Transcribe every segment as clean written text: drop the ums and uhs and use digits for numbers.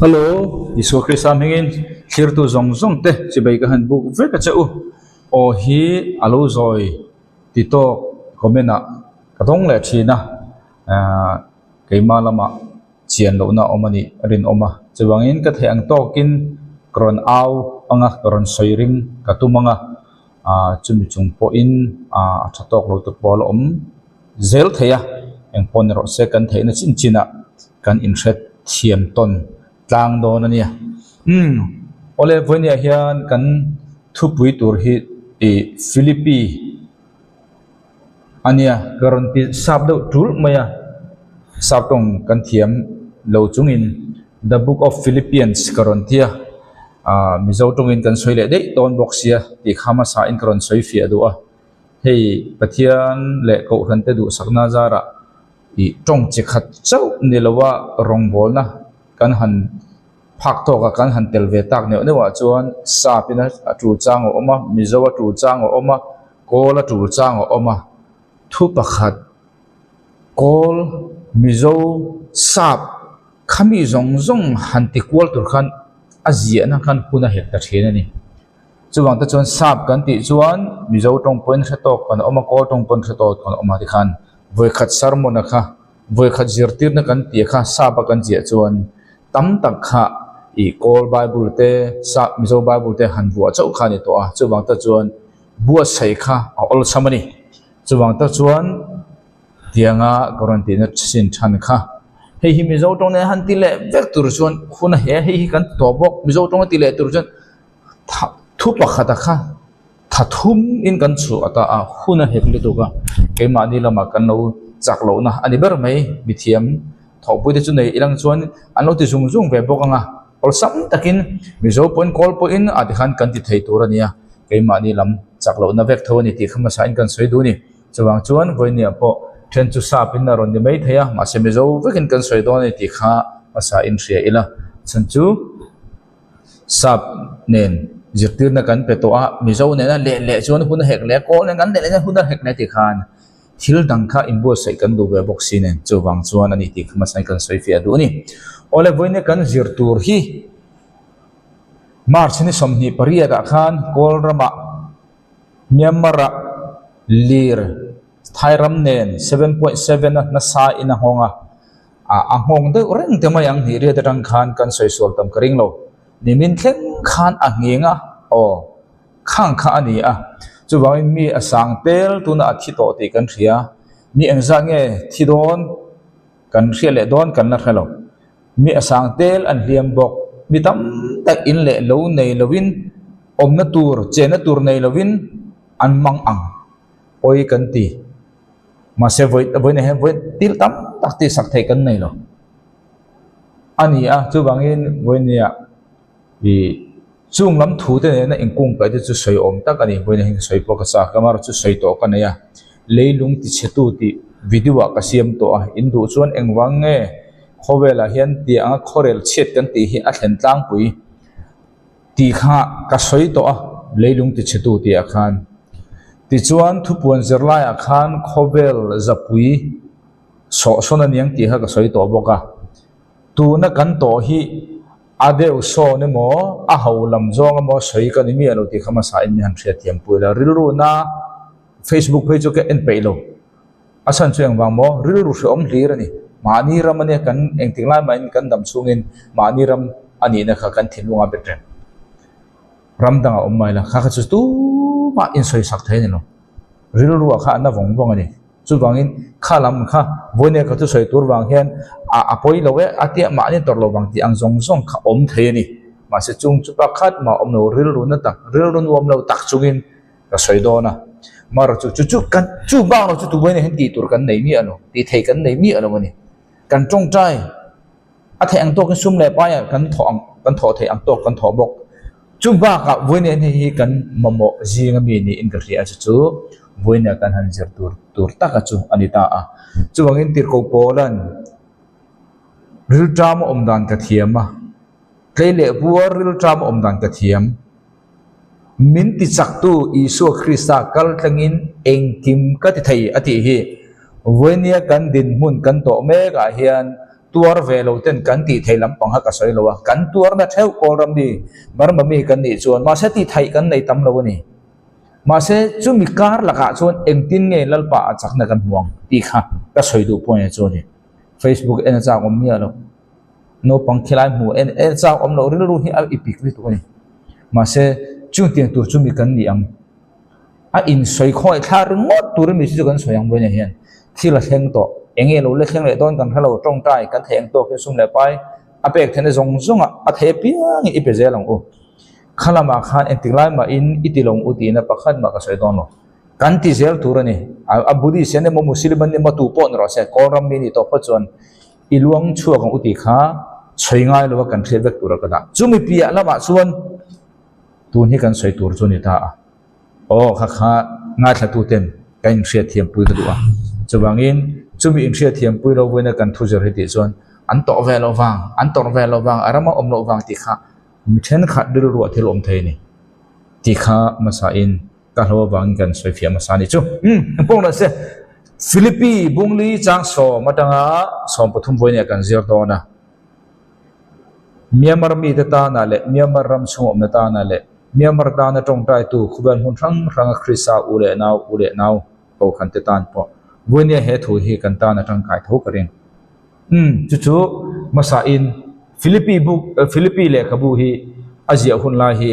Hello, Isu Krista mingin clear tu zong zong te si bai ka han bu ve ka chau o hi alo zoi ti to komena ka dong le thina keima lama chian lo na omani rin oma chawangin ka theng to kin kron au anga kron soiring ka tu manga chumi chung po in thatok lo tu pol om zel theya eng pon ro se kan theina chin china kan in thret thiam ton tlang do na nia ole vonia hian kan thu pui tur hi Philippi ania garanti sab do tul maya sabtong kan thiam lo chungin the book of Philippians karontia mizo tungin kan soile dei ton boxia ti khama sa in karon soi fi adu a hei pathian le ko han te du sakna zara i tong chi khat chau nilawa rong bol na kan han phak to ka kan han tel ve tak ne wa chuan sa pina tu chang o ma mizo tu chang o ma kola tu chang o ma thu pakhat kol mizo sap khami zong zong han ti kwal tur khan azia na khan puna hek ta thena ni chuwang ta chuan sap kan ti chuan mizo tong point khatok kan oma kol tong point khatok kan oma ti khan voi khat sarmona kha voi khat zirtir na kan ti kha sapa kan chia chuan tam tak kha i kol bible te sa mizo bible te han bua chau kha ni to a chuwang ta chuan bua sei kha ol samani chuwang ta chuan tianga guarantee na sin than kha hei hi mizo tong ne han ti le vek tur chuan khuna he hi kan to bok mizo tong ti le tur chuan thu pakhata kha thathum in kan chu ata a khuna hek le to ka keima ni lama kan lo chak lo na ani ber mai bithiam thopui te chu nei ilang chuan an lo ti zung zung ve bok anga ol sam takin mizo point call po in ati khan kan ti thei tur ania keima ni lam chak lo na vek tho ni ti khama sa in kan soi du ni chuwang chuan voinia po then chu sa pin na ron ni mai theya ma se mizo vekin kan soi do ni ti kha asa in ria ila chan chu sap nen zirtir na kan pe to a mizo ne na le chuan hun hek le ko ne kan le hun hek ne ti khan thil dang kha imbo sei kan du ve box sin en chuwang chuan ani ti khama sai kan soi fi adu ni ole voine kan zirtur hi march ni somni paria da khan kol rama Myanmar lir thairam nen 7.7 na sa ina honga ahong de reng te mayang hi ria da tang khan kan soi sol tam karing lo nimin thleng khan angenga o khang kha ani a chuwang mi asang tel tuna athi to ti kan thria mi engza nge thidon kan thria le don kan na khalo mi asang tel an liam bok mi tam tak in le lo nei lovin om na tur che na tur nei lovin an mang ang oi kan ti ma se voi ne voi til tam tak ti sak thei kan nei lo ani a chuwang in voi nia i chung lam thu te na ingkung ka chu soi om tak ani voi ne soi po ka sa kamar chu soi to ka neya leilung ti chetu ti video ka siam to a indu chuan engwang nge khowela hian ti anga khorel chet kan ti hi a thlen tlang pui ti kha ka soi to a leilung ti chetu ti a khan ti chuan thu puan zerlai a khan khovel zapui so na niang ti ha ka soi to boka tu na kan to hi adeu so ne mo a haulam zong mo soi ka ni mi alo ti khama sa in han thria tiam puila rilru na Facebook page ke en peilo asan chuang wang mo rilru se om hlir ani mani ram ane kan engtinglai main kan dam sungin mani ram ani na kha kan thinunga betre ram danga om mai la kha kha chu tu ma in soi sak thai ni lo rilru kha na wong wong ani chu wangin kha lam kha voine ka tu soi tur wang hian a poi lo we atia ma ni tor lo wang ti ang zong zong kha om thei ni ma se chung chu pa khat ma om no rilru na tak rilru om lo tak chungin ka soi do na mar chu kan chu bang lo chu tu voine hen ti tur kan nei mi ano ti thei kan nei mi ano ni kan tong trai a thei ang to kan sum le pa ya kan tho thei ang to kan tho bok chu ba ka voine ni hi kan mamo jinga mi ni in ka ria chu voine kan han zer tur taka chu anita a chuwangin tir ko polan ril drama omdan ka thiama tleile buar ril drama omdan ka thiam min ti chaktu isu krista kal tlangin engkim ka ti thei ati hi voinia kan din mun kan to me ga hian ตัวเวลเต้นกันตีไทยลำปังฮักกษอยเรากันตัวนั่นเท่าโอรำดีมารมามีกันนี่ชวนมาเสตีไทยกันในตำเรานี่มาเสจุมีการหลักชวนเอ็งตินเงี้ยลลปะจากนักห่วงตีค่ะก็สวยดูพวกนี้ชวนนี่ Facebook เอ็นจากอมเมียเราโนปังขลายหมู่เอ็นจากอมเราเรื่องรู้ที่เอาอีพิกนี่ตัวนี้มาเสจุดเตียงตัวจุมีกันนี่อังอินสวยคอยท่าเรื่องหมดตัวเรื่องมีสิ่งกันสวยอย่างบนเนี่ยเห็นที่ละเทงโตเองเราเล็กเทงเลยต้นกันถ้าเราตรงใจกันเทงโตขึ้นสุ่มเลยไปอาเป็กเทนจงอาเทปียงอีเปเจลงโอข้ามาขันเอ็นติไลมาอินอิติลงอุตินะปักขันมากระสวยตอนโนกันที่เซลตัวนี้บุรีเซนเนี่ยมุสลิมันเนี่ยมาตูปอนรอเสกกอรัมมินี่ตัวพัจจวนอีลวงชั่วของอุติข้าสวยง่ายเลยว่ากันเทียบกับตัวเราก็ได้จุ่มปีละมาส่วนตัวนี้กันสวยตัวจวนนี่ตาโอ้ข้าง่ายตัวเต็มกันเสียเทียมปุยตัวจะวางอินจุมีอินเสียเทียมปุยเราเว้นกันทุจริตส่วนอันต่อเวลวังอารมณ์อมโลวังติข้ามิเช่นขัดดูรัวที่ลมเทนี่ติข้ามาสาอินการเราวังกันสวยเฟียมาสานี่จุพวกนั้นเสฟิลิปปีบุงลีจางโซมาตั้งสมปฐุมวันเนี่ยกันเสียตัวนะเมียมารมีตานาเล่เมียมารำชงอมตานาเล่เมียมารตานาตรงใจตัวขบันหุ่นรังคริสาอุเลนาวเอาขันเตตันพอวันนี้เหตุที่กันตานาตรงกายทุกเรื่องจู่ๆมาสาอินฟิลิปปีเล็กบุฮีอาเซียหุ่นลาฮี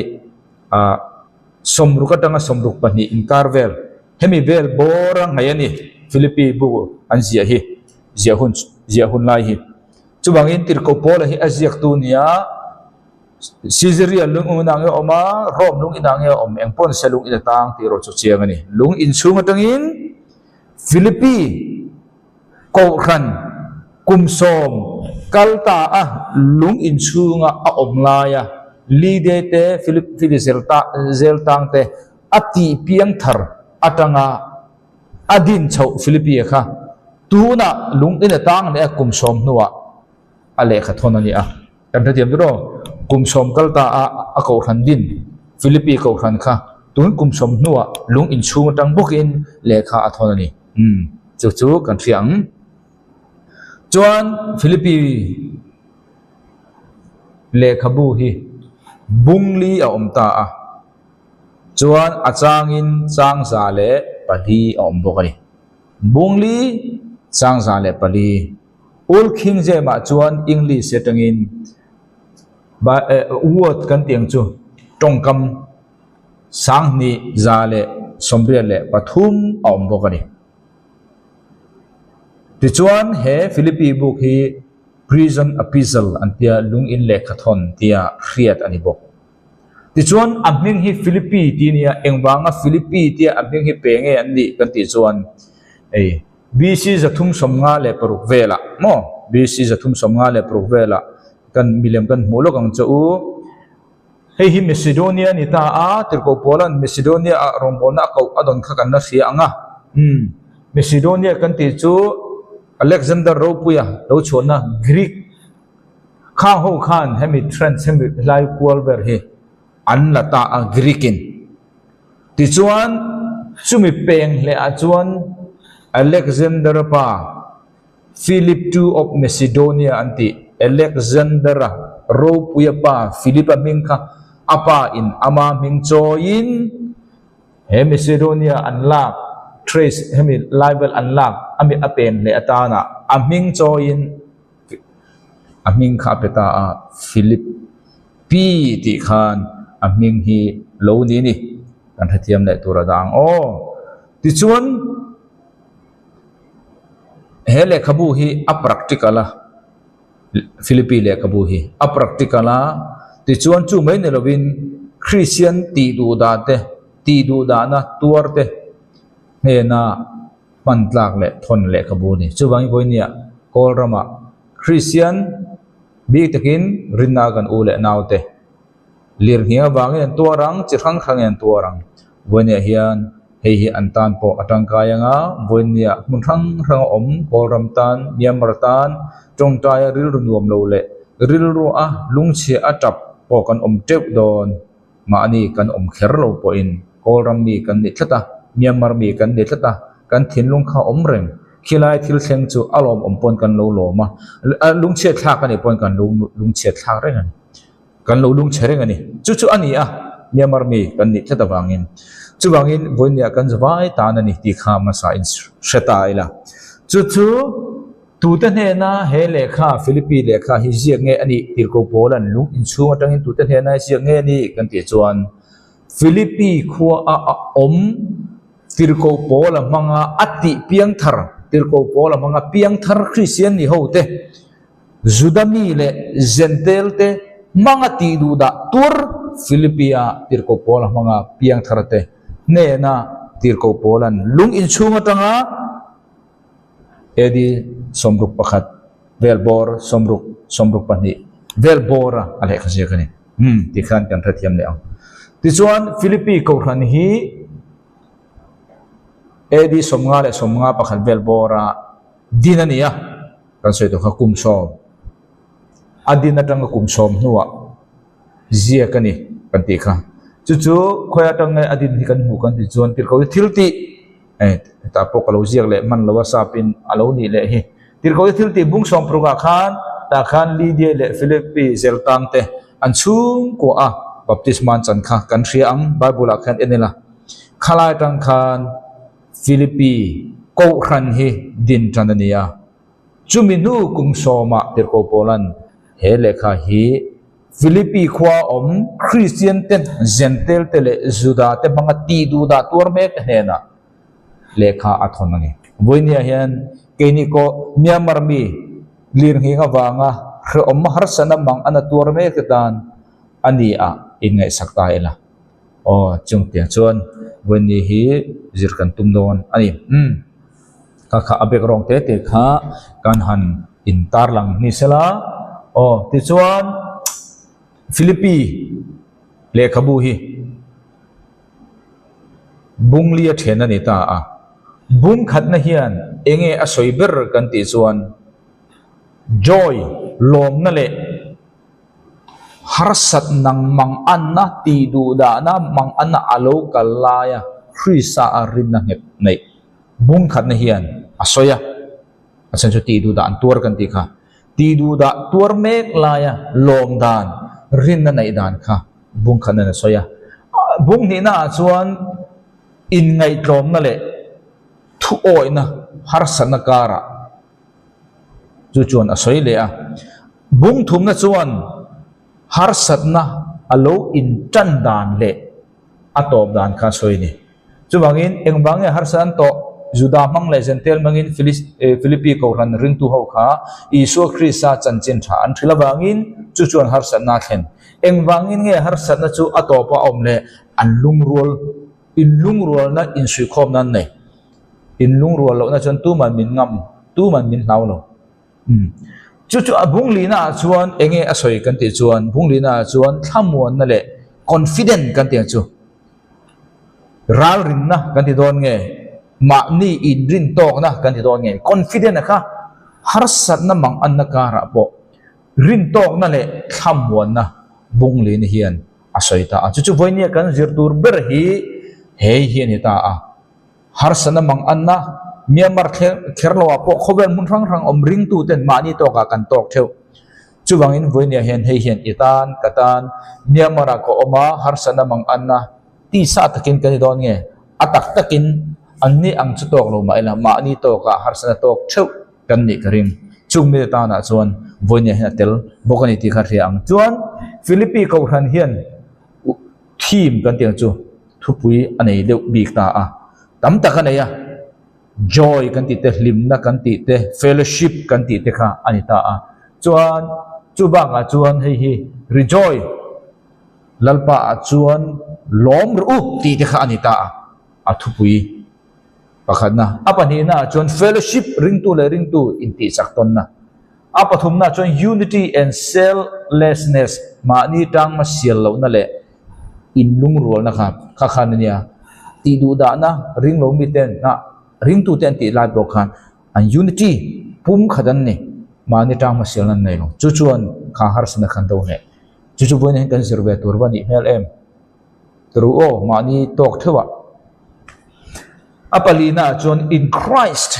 สมรุกตั้งสมรุกปนีอินคาร์เวลเฮมิเวลบอรังไงนี่ฟิลิปปีบุอันเซียหุ่นลาฮีจู่บางอินติร์โคโปลฮีอาเซียตัวเนี้ยซิซิเรียลุงอินางเออมาโรมลุงอินางเออมเอ็งปอนเซลุงอินตางที่เราจะเชียงนี่ลุงอินซูงตั้งอินฟิลิปปีโกรันกุมสมกัลตาลุงอินซูงอมลายลีเดเตฟิลิเซลตังเตอติเปียงทาร์อัตังอดินชาวฟิลิปปีค่ะตัวน่ะลุงอินตางเนี่ยกุมสมนัวอะไรขัดทนนี่กันที่เดียวกันกุมสมกัลตาเกาขันดินฟิลิปปีเกาขันค่ะตัวกุมสมนัวลุงอินซูงตั้งบุกอินเลขาอัทนนี่จู่ๆกันเสียงจวนฟิลิปปีเลขาบุฮีบุงลีอมตาจวนอาจางอินจางซาเลปลีอมบุกนี่บุงลีจางซาเลปลีอุลคิงเจมาจวนอังกฤษเซตังอินอวดกันเตียงจูตรงคำสังนิซาเลสมเรียเลปทุมอมบุกนี่ที่จวนเฮฟิลิปปีบุกฮี prison epistle อันเดียลุงอินเลขทนเดียเครียดอันนี้บอกที่จวนอันมิงฮีฟิลิปปีทีเนี่ยเอ็งวางฟิลิปปีที่อันมิงฮีเปงอันนี้กันที่จวนบีซีจะทุ่มสมงาเลปรุกเวล่ะโมบีซีจะทุ่มสมงาเลปรุกเวล่ะกันมิเลมกันโมโลกังจูเฮ้ยมิซิโดเนียนี่ตาติร์โกโปลันมิซิโดเนียรอมโบนักเขาอดอนขักันนักเสียงมิซิโดเนียกันที่จูอเล็กซานเดอร์โรปุยเราชวนนะกรีกข้าหูข้านให้มีเทรนด์ให้มีไลฟ์ควอลเวอร์เฮอันละตากรีกินที่ชวนชุมิเปงเลอาชวนอเล็กซานเดอร์ปาฟิลิปทูออฟเมซิโดเนียอันที่อเล็กซานเดอร์โรปุยปาฟิลิปมิงค่ะอาปาอินอามามิงโจอินเฮเมซิโดเนียอันลาtrace ให้มี level unlock อามีอเป็นเลตานะอามิงจอยน์อามิงข้าพเจ้าฟิลิปปีติขานอามิงฮีโลนี้นี่กันที่เทียมในตัวระดังโอ้ที่ชวนเฮเลขบูฮีอัปรักติกาละฟิลิปปีเลขบูฮีอัปรักติกาละที่ชวนจูไม่เนลวินคริสเตียนตีดูดานะตัวเตเฮน่ามันหลักเละทนเละขบูนี่จู่บางอีกคนเนี่ยกอลรามาคริสเตียนบีตะกินรินนากันอูเละนาวเตเลียร์เฮียบางเงินตัวรังจิรังขังเงินตัวรังวันนี้เฮียนเฮียอันตันปออัตังกายงาวันนี้มุนรังกอลรัมตันเมียมรตันจงใจริลรวมโลเละริลรัวลุงเชียอัจับปอกันเจ็บโดนมาอันนี้กันเขรโลปอินกอลรัมมีกันนิดละเมียมารมีกันเด็ดละกันถิ่นลุงข้าเร่ง khilai thil thleng chu alom ompon kan lo loma lung che thla kan ni pon kan lung che thla reng ani kan lo lung chereng ani chu ani a Myanmar mi kan ni theta wangin chu wangin voinia kan zawai ta na ni ti kha ma sa in sheta ila chu tu ta ne na he lekha Philippines lekha hi ziak nge ani tirko polan lung in chu atangin tu ta ne na ziak nge ni kan ti chuan Philippines khuwa a om tirko pola manga ati piang thar tirko pola manga piang thar Christian ni hote Zudami le Zentel te manga ti du da tur Philippia tirko pola manga piang thar te ne na tirko polan lung in chunga tanga edi somruk pakhat velbor somruk pani velbora ale khase kani ti khan kan thathiam le ang ti chuan Philippines ko khan hi edi somnga pakhat velbora dinania kan soi to khakum som adina tang kum som nuwa zia kani kan ti kha chu khoya tang adin hi kan hu kan ti chuan tir ko thilti ta pokalo ziak le man lawa sapin alo ni le hi tir ko thilti bung som pruga khan ta khan li die le Philippines zeltam te an chung ko a baptisman chan kha kan thria ang bible khan enela khalai tang khan Philippines ko khan hi din tanania chuminu kum soma tir ko polan he lekha hi Philippines khwa om Christian ten Zentel tele Juda te manga ti du da tur mek hena lekha athon ani boinia hian keini ko Myanmar mi lir hi nga wanga khre om har sana mang ana tur mek tan ani a ingai sakta ela o chung te chuan boini hi zirkan tum don ani kha abek rong te kha kan han in tar lang ni sela o ti chuan Philippines le khabu hi bung lia thena ni ta a bung khat na hian enge a soiber kan ti chuan joy lom na le harsat nang mang anna ti du da na mang anna alo kalaya Krista arin na ngep nei bung khat na hian asoya asan chu ti du da an tur kan ti kha ti du da tur mek laya lom dan rin na nei dan kha bung khat na soya bung ni na chuan in ngai tlom na le thu oi na harsat na kara chu chuan asoi le a bung thum na chuan harsat na alo in chan dan le atop dan kha soi ni chuwangin engwange harsan to Juda mang le Zentel mangin Philippi ko ran ring tu ho kha Isu Krista chanchin tha an thilawangin chu chuan harsat na thlen engwangin nge harsat na chu atopa omle an lungrol in lungrol na in sui khom nan nei in lungrol lo na chon tu man min ngam tu man min hlaw lo chu abung lina chuan enge asoi kan ti chuan bung lina chuan thamuan na le confident kan ti chu ral rin na kan ti don nge ma ni in rin tok na kan ti don nge confident na kha harsat na mang an na kara po rin tok na le thamuan na bung lin hian asoi ta chu voinia kan zirtur ber hi hei hian ta a harsat na mang an na Myanmar kherlawa po khovel mun rang om ring tu ten mani to ka kan tok theu chuwangin voinia hian hei hian itan katan Myanmar ko oma harsana mang anna ti sa takin kan don nge atak takin anni ang chutok lo ma ila mani to ka harsana tok theu kan ni karing chungme ta na chuan voinia hian tel bokani ti kha ria ang chuan Philippines ko ran hian thim kan tiang chu thupui anei deuh bik ta a tam takanaya joy kan ti te hlimna kan ti te fellowship kan ti te kha anita a chuan chubang a chuan hei hi rejoice lalpa a chuan lom ru ti te kha anita a athupui pakhat na apani na chuan fellowship ring tu in ti sakton na apathum na chuan unity and selflessness ma ni tang ma sial lo na le in lung rol na kha khan nia ti du da na ring lo mi ten na ring tu ten ti lai blok khan an unity pum khadan ni mani tang ma sial nan nei lo chu chuan kha har sna khan do ne chu boin hen kan sirve tur bani mel em tru o mani tok thewa apalina chuan in Christ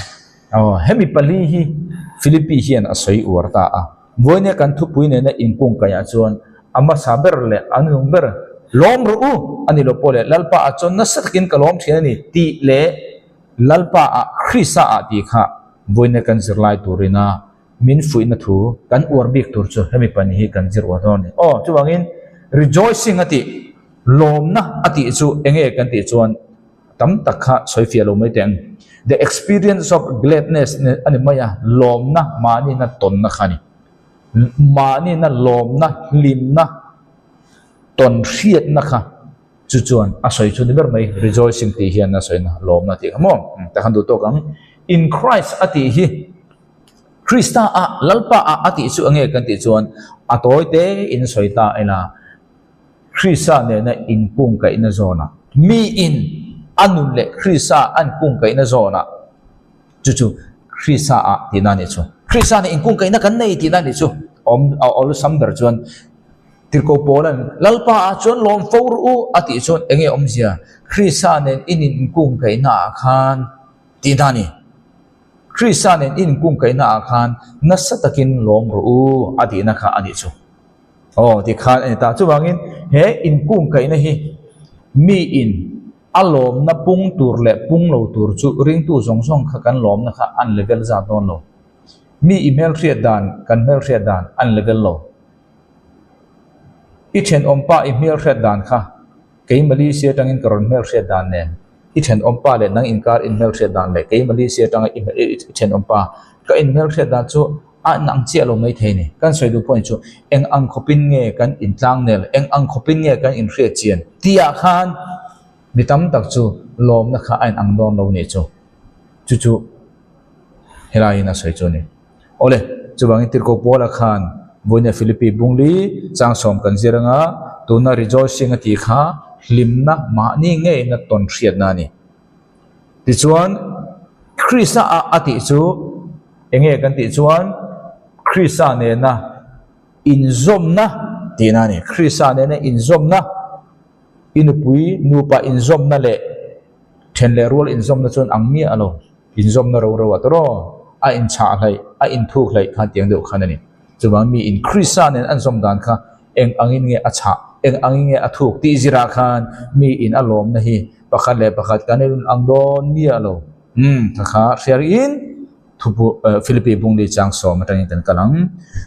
hemi pali hi Philippi hian asoi urta a voine kan thu puine na inkung kaya chuan ama saber le anung ber lom ru ani lo pole lalpa a chon na satkin kalom thina ni ti le lalpa a khrisa a ti kha voine kan zirlai turina min fuina thu kan urbik tur chu hemi pani hi kan zir wa don ni chuwangin rejoicing ati lom na ati chu enge kan ti chuan tam takha soifia lo mai teng the experience of gladness ani maya lom na mani na ton na khani mani na lom na lim na ton riat na kha chu chuan a soi chu ni ber mai rejoicing ti hian na soi na lom na ti mo ta khan du to kang in Christ ati hi Krista a lalpa a ati chu ange kan ti chuan atoi te in soi ta ina Krista ne na in pung ka ina zona mi in anun le Krista an pung ka ina zona chu Krista a ti na ni chu Krista ne in pung ka ina kan nei ti na ni chu ol samber chuan tirko polan lalpa a chuan lom for u ati chuan enge omzia Krista ne in pung ka ina khan ti na ni Krista ne in pung ka ina khan nasatakin lom ru ati na kha ani chu ti khan ani ta chuwangin he in pung ka ina hi mi in alom na pung tur le pung lo tur chu ring tu song song kha kan lom na kha an level za ton lo mi email riat dan kan mail riat dan an level lo i then ompa email riat dan kha kei malaysia tangin karon mail riat dan ne i then ompa le nang inkar in mail riat dan le kei malaysia tang i then ompa ka in mail riat dan chu a nang che lo mai the ni kan soi du point chu eng ang khopin nge kan in tlang nel eng ang khopin nge kan in riat chian tia khan mi tam tak chu lom na kha ain ang don lo ni chu helai na soi chu ni ole chuwang tir ko pola khan voina Philippi bungli chang som kan ziranga tuna rejoicing ati kha hlimna ma ni nge na ton riat na ni ti chuan Krista a ati chu enge kan ti chuan Krista ne na inzom na ti na ni Krista ne na inzom na inupui nupa inzom na le then le rol inzom na chuan angmi alo inzom na ro atro a in cha lai a in thuk lai khan tiang deuh khan ani chuwang mi in Krista nen an zom dan kha eng angin nge a cha eng angin nge a thuk ti zira khan mi in alom na hi pakhat le pakhat kanelun angdon mi alo kha share in thupu Philippi bungli chang so matang ten kalang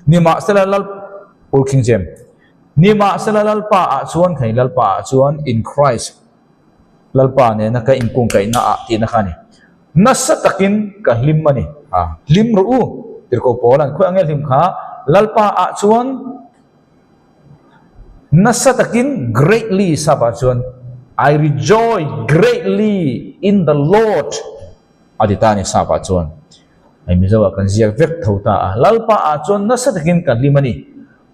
nima selalal ul king jem nima selalal pa a chuan khai lal pa chuan in Christ lal pa ne na ka in kung kai na a ti na khani nasatakin ka hlim mani lim ru tirko polan khu angel him kha lalpa a chuan nasatakin greatly saba chuan I rejoice greatly in the Lord aditani saba chuan ai mi zawa kan ziak vek thota lalpa a chuan nasatakin ka hlimani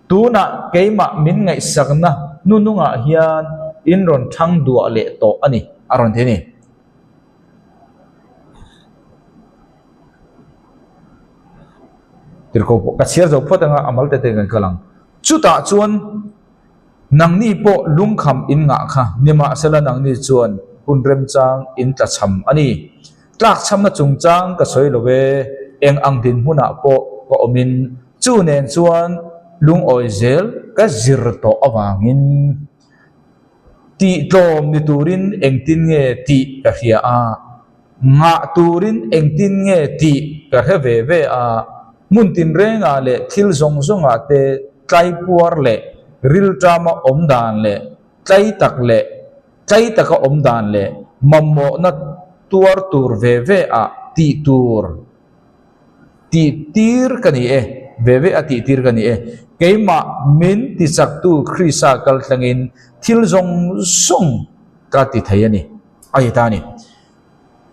tuna keima min ngai sakna nununga hian inron thang dua le to ani aron theni tirko kasiar zo photanga amal te kan kalang chuta chuan nangni po lungkham in nga kha nima sela nangni chuan punrem chang in ta cham ani tlak cham na chung chang ka soi lowe eng ang din huna po ko omin chu nen chuan lung oizel ka zir to awangin ti tom ni turin eng tin nge ti ka hia a nga turin eng tin nge ti ka he ve a mun tin renga le thil zong zonga te tlai puar le ril drama omdan le tlai taka omdan le mammo na tuar tur ve a ti tur ti tir kani ve a ti tir kani keima min ti saktu Krista kal tlangin thil zong song ka ti thayani ai ta ni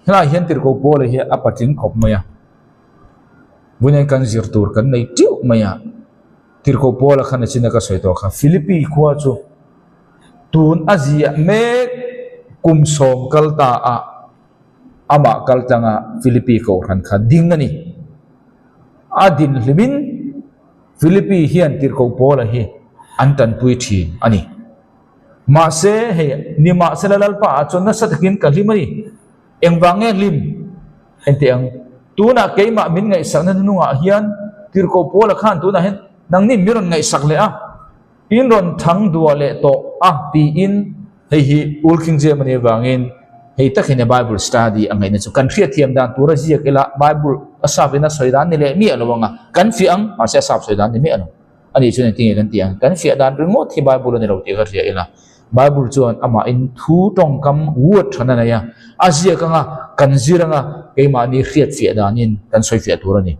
hla hian tir ko pole hi apating khop maya bunai kan zir tur kan nei tiu maya tirko pola khana china ka soito kha Philippi khwa chu tun azia me kum som kalta a ama kaltanga Philippi ko ran kha ding ani adin libin Philippi hian tirko pola hi antan pui thi ani ma se he ni ma selalal pa chon na satakin kalimani engwange lim ente ang tu na keima min ngai sak na nunga hian tir ko pola khan tu na hen nang ni miron ngai sak le a in ron thang dua le to a ti in hei hi ulking je mani wangin hei takhine bible study angai na chu kan thria thiam dan tura ji kela bible asabina soidan ni le mi alowanga kan fi ang ase sap soidan ni mi alo ani chune tinge kan tiang kan fi dan ringo thi bible ni lo ti kha ria ila bible chuan ama in thu tong kam word thana na ya azia kanga kan ziranga keima ni riat fi dan in kan soi fi tura ni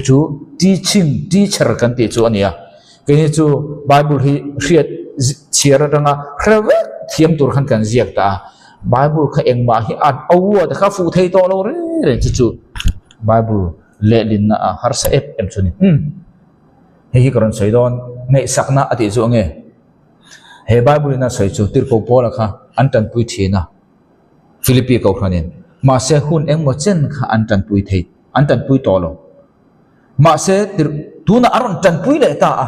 chu teaching teacher kan ti chu ania ke chu bible hi riat chiara ranga khrewe thiam tur khan kan ziak ta bible kha engma hi at awu ta kha fu thei to lo re chu bible le lin na har sa ep em chuni hi karon soidon ngai sakna ati chu nge he bible na soi chu tir ko pola kha antan pui thina philippi ko khanin ma se hun engmo chen kha antan pui thei antan pui to lo ma se tir tuna aron tan pui le ta a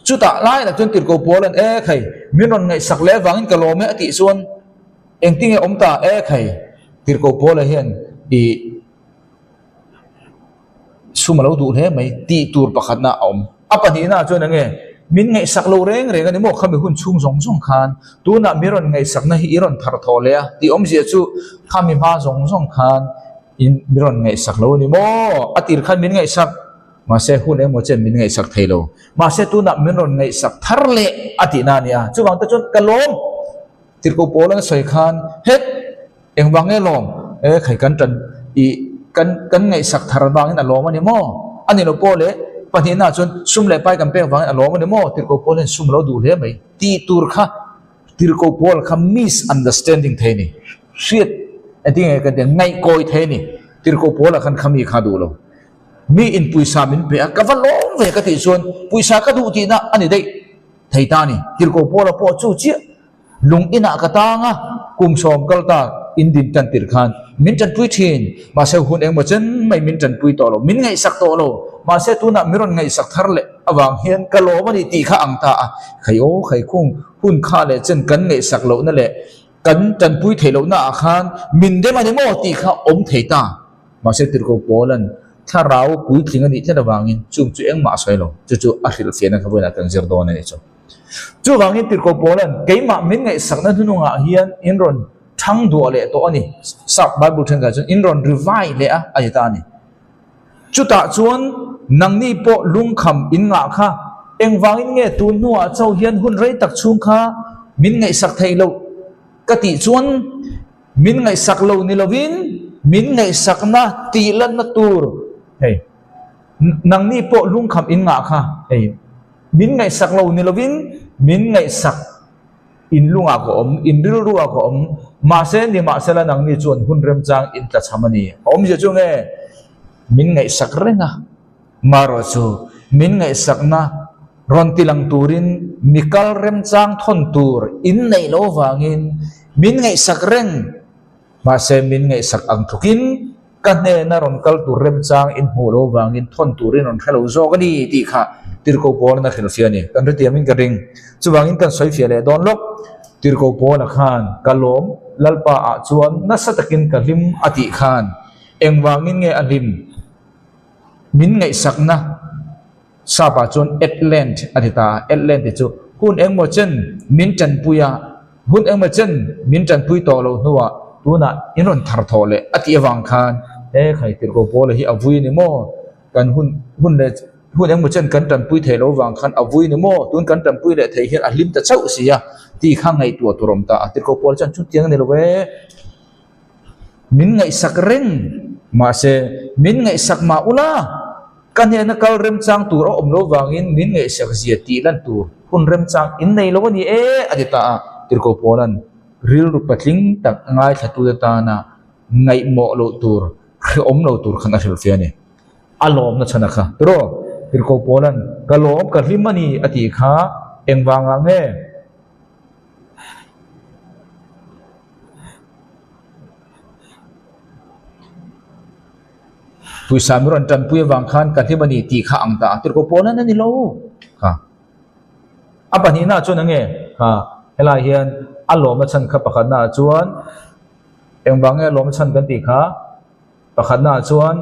chu ta lai la chun tir ko polan e khai minon ngai sak le wangin ka lo me ati chuan engting e omta e khai tir ko pola hian i sumalo du he mai ti tur pakhat na om apani na chun ange min ngai sak lo reng reng ani mo khami hun chung zong zong khan tu na miron ngai sak na hi iron thar tho le ti om je chu khami ma zong zong khan in miron ngai sak lo ni mo atir khan min ngai sak ma se hun emo chen min ngai sak thailo ma se tu na miron ngai sak thar le ati na nia chu wang ta chun kalom tir ko polang soi khan het eng wange lom e khai kan tan i kan ngai sak thar bangin alom ani mo ani lo pole pani na chun sum le pai kan pe wang alom ani mo tir ko polen sum lo du le mai ti tur kha tir ko pol kha misunderstanding theini shit ating e kan ngai koi theini tir ko pola khan khami kha du lo mi in puisa min pe ka van long ve ka ti chuan puisa ka du ti na ani dei thei ta ni tir ko pola po chu chi lung ina ka ta nga kum som kal ta in din tan tir khan min tan pui thin ma se hun eng ma chen mai min tan pui to lo min ngai sak to lo ma se tu na miron ngai sak thar le awang hian ka lo mani ti kha ang ta a khayo khai khung hun kha le chen kan ngai sak lo na le kan tan pui thei lo na khan min de mani mo ti kha om thei ta ma se tir ko polan tha rau pui thing ani thla wangin chung chu eng ma sai lo chu a hil fian ka boina kan zir do ne chu wangin tir ko polan keima min ngai sak na thununga hian inron thang du le to ani sak bible thang ka chun inron revai le a ai ta ni chu ta chuan nang ni po lung kham in nga kha eng wangin nge tu nuwa chau hian hun rei tak chung kha min ngai sak thei lo ka ti chuan min ngai sak lo ni lovin min ngai sak na ti lan na tur hey nang ni po lung kham in nga kha hey min ngai sak lo ni lovin min ngai sak in lunga ko om in ru ko om ma se ni ma se la nang ni chuan hun rem chang in ta chamani om je chu nge min ngai sak renga maro chu min ngai sak na ron tilang turin mikal rem chang thon tur in nei lo wangin min ngai sak reng ma se min ngai sak ang thukin kan ne na ron kal tur rem chang in hu lo wangin thon turin on khalo zo gani ti kha tir ko pol na khil fia ni kan ri tiamin ka ring chu wangin kan soi fia le don lok tir ko pol khan kalom lalpa a chuan na satakin kalim ati khan eng wangin nge alim min ngai sakna sapa chon atlant adita atlant chu hun eng mo chen min chan puya hun eng mo chen min chan pui to lo nuwa tuna inon thar thole ati awang khan e khai tir ko pol hi avui ni mo kan hun le hun eng mo chen kan tan pui thelo wang khan avui ni mo tun kan tan pui le thei hian alim ta chau sia ti khang ngai tu turom ta tir ko pol chan chu tiang ni lo we min ngai sak reng ma se min ngai sak ma ula kan he na kal rem chang tur om lo wangin min ngai sak zia ti lan tur hun rem chang in nei lo ni e adita tir ko polan ril ru patling tak ngai thatu ta na ngai mo lo tur om lo tur khan a hil fia ni alom na chana kha tro tir ko polan kalom ka himani ati kha engwanga nge pui samiron tan pui wang khan ka himani ti kha angta tir ko polan ani lo kha apani na chon nge ha hela hian alom na chan kha pakhat na chuan engwang nge lom chan kan ti kha pakhat na chuan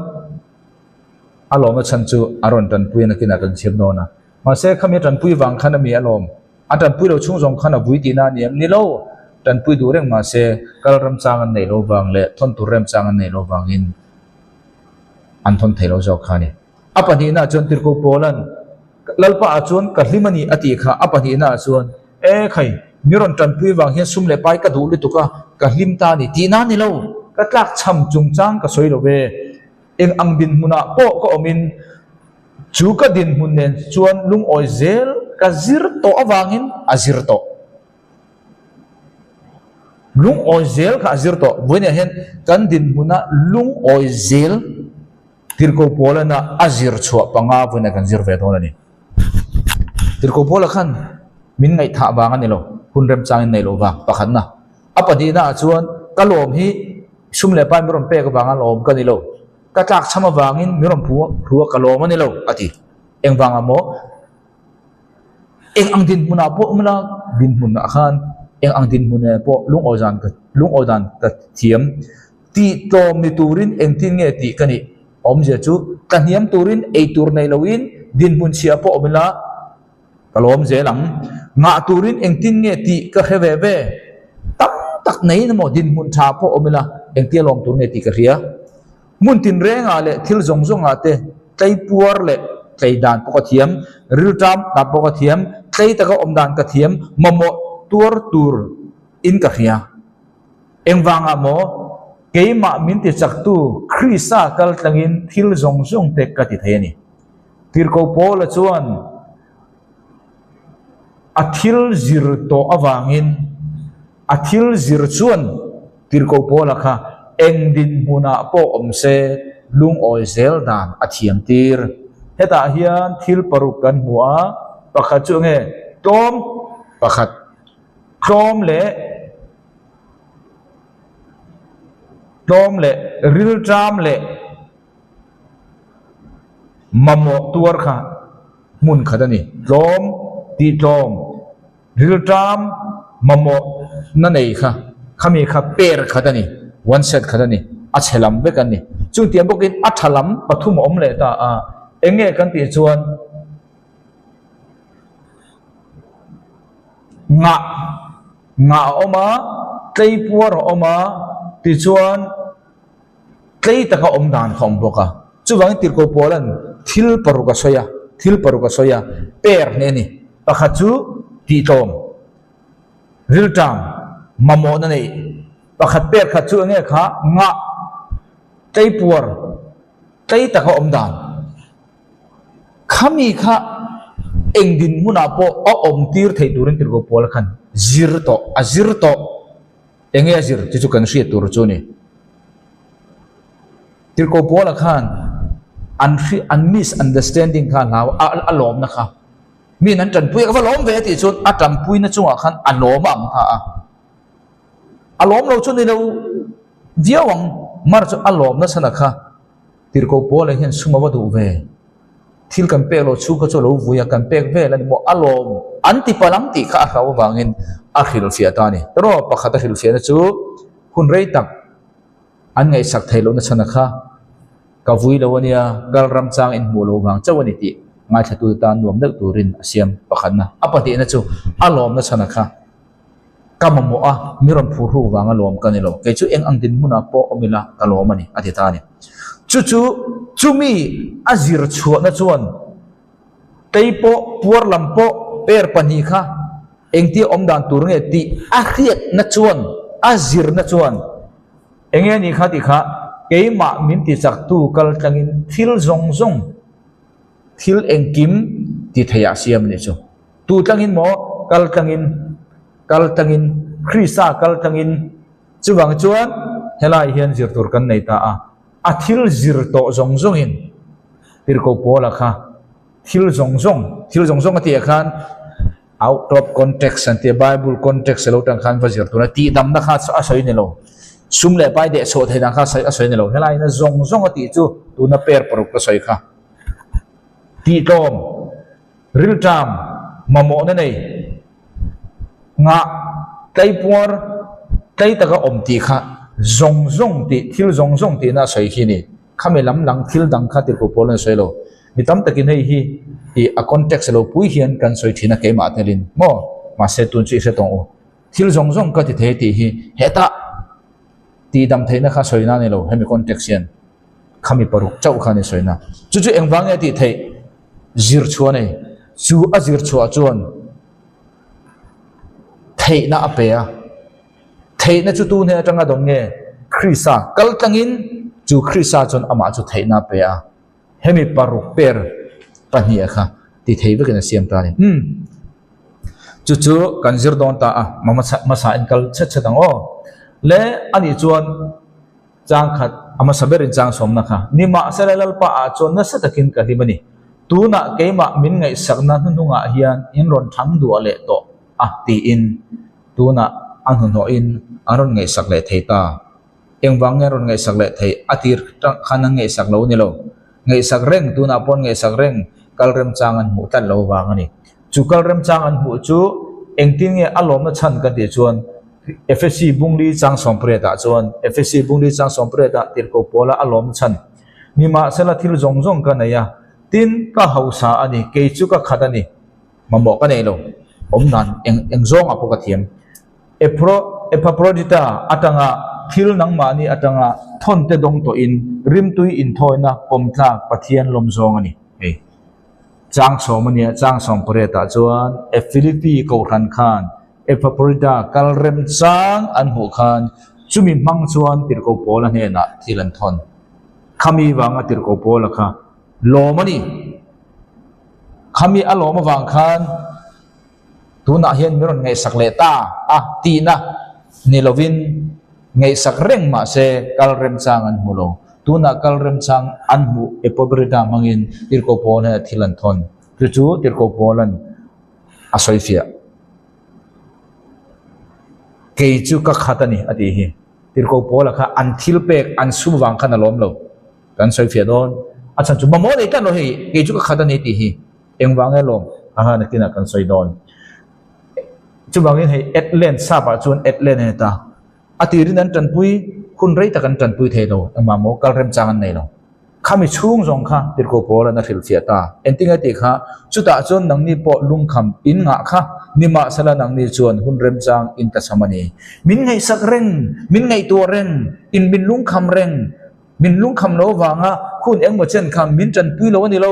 alom a chan chu aron tan pui na kina kan chim no na ma se khami tan pui wang khan mi alom a tan pui lo chung jong khan a vui ti na niam ni lo tan pui du reng ma se kal ram chang an nei lo wang le thon tu rem chang an nei lo wang in an thon thei lo zo khani apani na chon tir ko polan lalpa a chon ka hlimani ati kha apani na chon e khai miron tan pui wang hian sum le pai ka du le tuka ka hlim ta ni ti na ni lo ka tlak cham chung chang ka soi lo ve eng ang din muna po ko omin chu ka din mun nen chuan lung oi zel ka zir to awangin azir to lung oi zel ka azir to buina hen kan din muna lung oi zel tirko pola na azir chua panga buina kan zir ve to ni tirko pola khan min ngai tha banga ni lo hun rem chang nei lo wa pakhan na apadi na chuan kalom hi sumle pai miron pe ka banga lom ka ni lo ka tlak chama wangin miron phuwa kalom ani lo ati eng wanga mo eng ang din muna po mala din muna khan eng ang din muna po lung odan ka thiam ti tom ni turin eng tin nge ti kani om je chu kaniam turin ei tur nei loin din mun sia po mala kalom je lang nga turin eng tin nge ti ka kheve ve tak nei mo din mun tha po mala eng ti long tur nge ti ka ria mun tin renga le thil zong zong ate tlei puar le tlei dan po ka thiam ril tam ta po ka thiam tlei ta ka om dan ka thiam mamo tur in ka khia engwanga mo keima min ti chaktu khrisa kal tlangin thil zong zong te ka ti theni tir ko pol chuan a thil zir to awangin a thil zir chuan tir ko pol kha eng din muna po omse lung oi zel dan athiam tir heta hian thil paruk kan hua pakhat chu nge tom pakhat tom le ril tram le mamo tuar kha mun khadani tom ti tom ril tram mamo na nei kha khami kha per khadani one set khadani achelam bekan ni chung tiam bokin athalam pathum om le ta a enge kan ti chuan nga oma tlei puar oma ti chuan tlei taka om dan khom boka chuwang tir ko polan thil paruka soya per ne ni pakha chu ti tom ril tam mamo na nei pakhat per khat chu nge kha nga tlei puar tlei taka om dan khami kha eng din muna po o om tir thei turin tir ko pol khan azir to enge azir chu kan hriat tur chu ni tir ko pol khan an misunderstanding khan law alom na kha mi nan tan pui ka lom ve ti chun atam pui na chunga khan alom am tha alom lo chu ni lo viawang mar chu alom na sana kha tir ko pol hian sumawa du ve thil kan pe lo chu ka chu lo vuya kan pek ve la ni mo alom anti palang ti kha raw wangin a khil fia ta ni ro pakhat a khil fia na chu hun rei tak an ngai sak thei lo na chana kha ka vui lo ania kal ram chang in mu lo wang chawani ti ngai thatu ta nuam dak turin asiam pakhat na apati na chu alom na chana kha kamamo a miron phu ru wang alom kanilo ke chu eng ang din muna po omila kalom ani ati ta ni chumi azir chuan na chuan teipo puar lampo per pani kha engti omdan tur nge ti a khiat na chuan azir na chuan enge ni kha ti kha keima min ti chak tu kal tangin thil zong zong thil engkim ti thaya siam ni chu tu tangin mo kal tangin khrisa kal tangin chuwang chuan helai hian zir tur kan nei ta a thil zir to zong zong in tir ko pola kha thil zong zong ati khan out of context anti bible context lo tang khan fazir tu na ti dam na kha a soi ne lo sum le pai de so thai na kha sai a soi ne lo helai na zong ati chu tu na per paruk ka soi kha ti tom ril tam mamo na nei nga tai puar tai taka om ti kha zong ti thil zong ti na soi hi ni khame lam lang thil dang kha tir ko polan soi lo mi tam takin hei hi a context lo pui hian kan soi thina ke ma telin mo ma se tun chi se tong o thil zong ka ti the ti hi heta ti dam theina kha soi na ni lo hemi context hian khami paruk chau kha ni soi na chu engwang e ti thei zir chuan e chu a zir chua chuan thei na apea thei na chu tu ne atanga dong nge khrisa kal tangin chu khrisa chon ama chu thei na pea hemi paruk per pahnia kha ti thei ve kana siam ta ni chu kan zir don ta a masa in kal chatang o le ani chuan chang khat ama saberin chang somna kha nima salal pa a chon na satakin ka himani tuna keima min ngai sakna hununga hian in ron thang du ale to a ti in tuna an hunno in aron ngai sakle theita engwang nge ron ngai sakle thei atir khana ngai saklo ni lo ngai sakreng tuna pon ngai sakreng kalrem changan mu tan lo wangani chu kalrem changan mu chu engting nge alom na chan ka ti chuan FSC bungli chang sompre ta chuan FSC bungli chang sompre ta tir ko pola alom chan nima sela thil zong ka na ya tin ka hausa ani ke chu ka khatani mamo ka nei lo omnan engzong apo ka thiam epaprodita atanga thil nang mani atanga thon te dong to in rim tui in thoina pomtla pathian lom zong ani ei chang somania chang sompre ta chuan Philippi ko ran khan epaprodita kalrem chang an hu khan chumi mang chuan tir ko pola ne na thilan thon khami wanga tir ko pola kha lomani khami aloma wang khan tuna hian miron ngai sakle ta a ti na nilovin ngai sakreng ma se kalrem chang an hulo tuna kalrem chang an hu epobrida mangin tirko pona thilan thon chu tirko polan asoifia ke chu ka khatani ati hi tirko pola kha an thil pek an sum wang khan alom lo kan soifia don achan chu mamo nei kan lo hi ke chu ka khatani ti hi engwang elom aha nakina kan soi don chu bangin hei etlen sapa chun etlen heta atirin an tanpui khun rei takan tanpui thelo ama mo kalrem changan nei lo khami chung jong kha tirko pola na thil fiata entinga ti kha chuta chon nangni po lungkham in nga kha nima sala nangni chuan hun rem chang in ta samani min ngai sakreng min ngai tu reng in min lungkham reng min lungkham lo wanga khun engmo chen kham min tanpui lo ani lo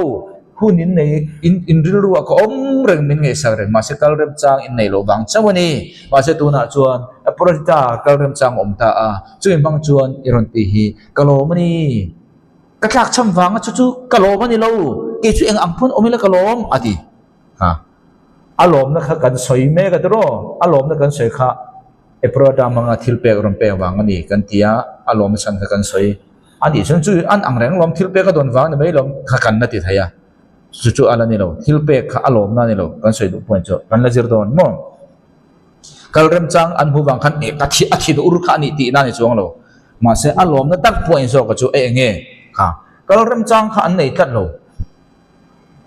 hunin nei in rilru ko om reng min ngai sareng ma se kalrem chang in nei lo wang chawani ma se tuna chuan aprojita kalrem chang om ta a chuin bang chuan iron ti hi kalomani katlak cham wanga chu kalomani lo ke chu eng angphun omila kalom ati ha alom na kha kan soi me ka tro alom na kan soi kha eproda manga thilpe rom pe wangani kan tia alom san kha kan soi ani chun chu an angreng lom thilpe ka don wang na mai lom kha kan na ti thaya chu ala ni lo thilpe kha alom na ni lo kan soi du point cho kan la jir don mo kalrem chang an hu wang khan e ka thi do ur kha ni ti na ni chuang lo ma se alom na tak point so ka chu e nge kha kalrem chang kha an nei tat lo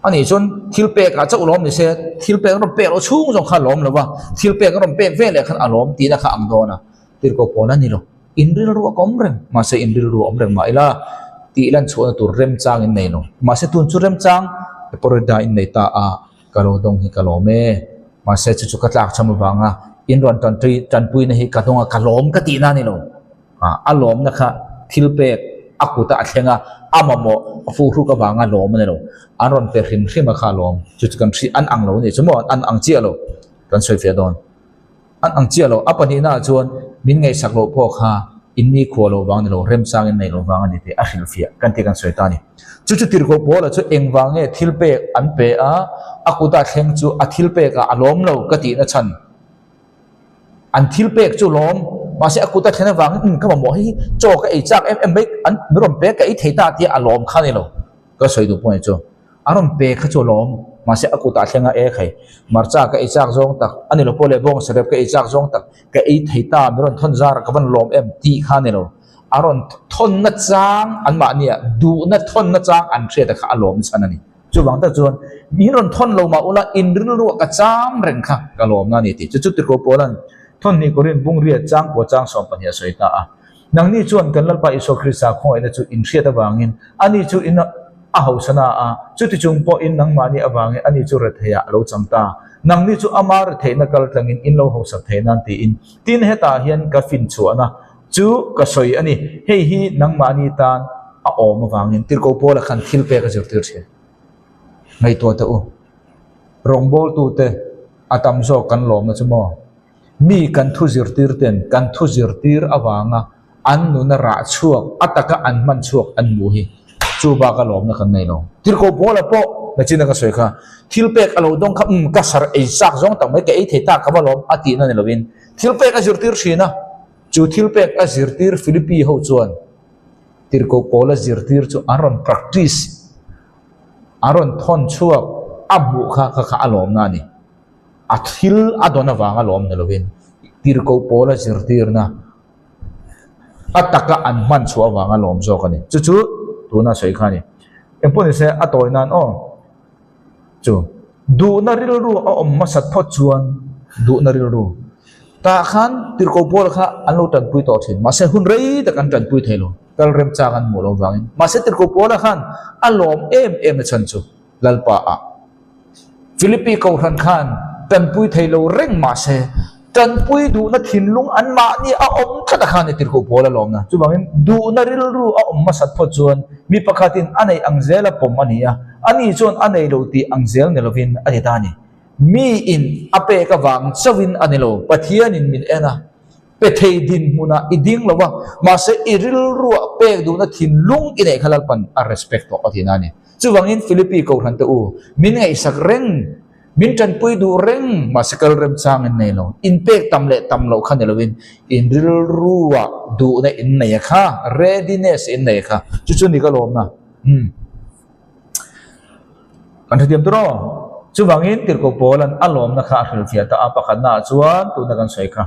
ani chun thilpe ka chu lom ni se thilpe rom pe lo chung jong kha lom lo wa thilpe rom pe ve le khan alom ti na kha ang do na tir ko pona ni lo inril ru kom reng ma se inril ru om reng ma ila ti lan chu tu rem chang in nei lo ma se tun chu rem chang porda in nei ta a kalo dong hi kalome ma se chu ka tlak cham wanga in ron tan pui na hi ka donga kalom ka ti na ni lo alom na kha thilpe akuta athenga amamo fu ru ka wanga lom ne lo aron pe hrim hrim kha lom chu kan thri an ang lo ni chumo an ang chi lo kan soi fe don an ang chi lo apani na chuan min ngai sak lo pho kha inni kholo wang ni lo rem sang in nei lo wang ani te a hil fia kan te kan soi ta ni chu tir ko bola chu engwange thilpe an pe a akuta thleng chu a thilpe ka alom lo ka ti na chan an thilpe chu lom ma se akuta thena wang ka mo hi cho ka ei chak em mek an rom pe ka ei theita ti alom kha ni lo ka soi du point chu aron pe kha chu lom ma se akuta thlenga e khai marcha ka ei chak jong tak ani lo pole bong serep ka ei chak jong tak ka ei theita ron thon jar ka ban lom em ti kha ni lo aron thon na chang an ma nia du na thon na chang an thre ta kha alom chanani chu wang ta chuan mi ron thon lo ma ula in rin ru ka cham reng kha ka lom na ni ti chu tir ko polan thon ni korin bung ria chang po chang som pania soita a nang ni chuan kan lalpa iso Krista khoi na chu in hriat awangin ani chu in a hausana a chu ti chung po in nang mani awangin ani chu ra theya lo chamta nang ni chu amar theina kal tlangin in lo hausa thenan ti in tin heta hian ka fin chu ana chu ka soi ani hei hi nang mani tan a om awangin tir ko pola khan thil pe ka zir tir che ngai to ta u rong bol tu te atam zo kan lom na chu mo mi kan thu zir tir ten kan thu zir tir awanga an nu na ra chuak ataka an man chuak an mu hi chu ba ka lom na kan nei lo tir ko bola po na china ka soi kha thil pek alo dong kha ka sar ei sak zong tak mai ke ei theta ka ba lom ati na ne lovin thil pek a zir tir thina chu thil pek a zir tir Philippi ho chuan tir ko pola zir tir chu aron practice aron thon chuak abu kha kha alom na ni a thil adona wanga lom ne lovin tir ko pola zir tir na ataka an man chu awanga lom zo ka ni chu chu tuna soi kha ni emponi se atoi nan o chu du na ril ru a om ma sat phot chuan du na ril ru ta khan tir ko pol kha an lo tan pui to thin ma se hun rei ta kan tan pui thelo kal rem cha kan mo lo wangin ma se tir ko pol khan alom em chan chu lalpa a Philippi ko khan khan tan pui thelo reng ma se tan pui du na thin lung an ma ni a om thata khan tir ko pola lom na chu bangin du na ril ru a om ma sat phot chuan mi pakhatin anei angzela pom ania ani chuan anei lo ti angzel ne lovin ani ta ni mi in ape ka wang chawin ani lo pathian in min ena pe thei din muna iding lowa ma se iril ru pe du na thin lung ine khalal pan a respect to athina ni chu bangin Philippi ko ran ta u min ngai sak reng min tan pui du reng masikal rem chang in nei lo in pek tam le tam lo khan lovin in ril ruwa du na in nei kha readiness in nei kha chu chu ni ka lom na kan thiam tro chu wangin tir ko polan alom na kha hril fia ta apa khan na chuan tu na kan soi kha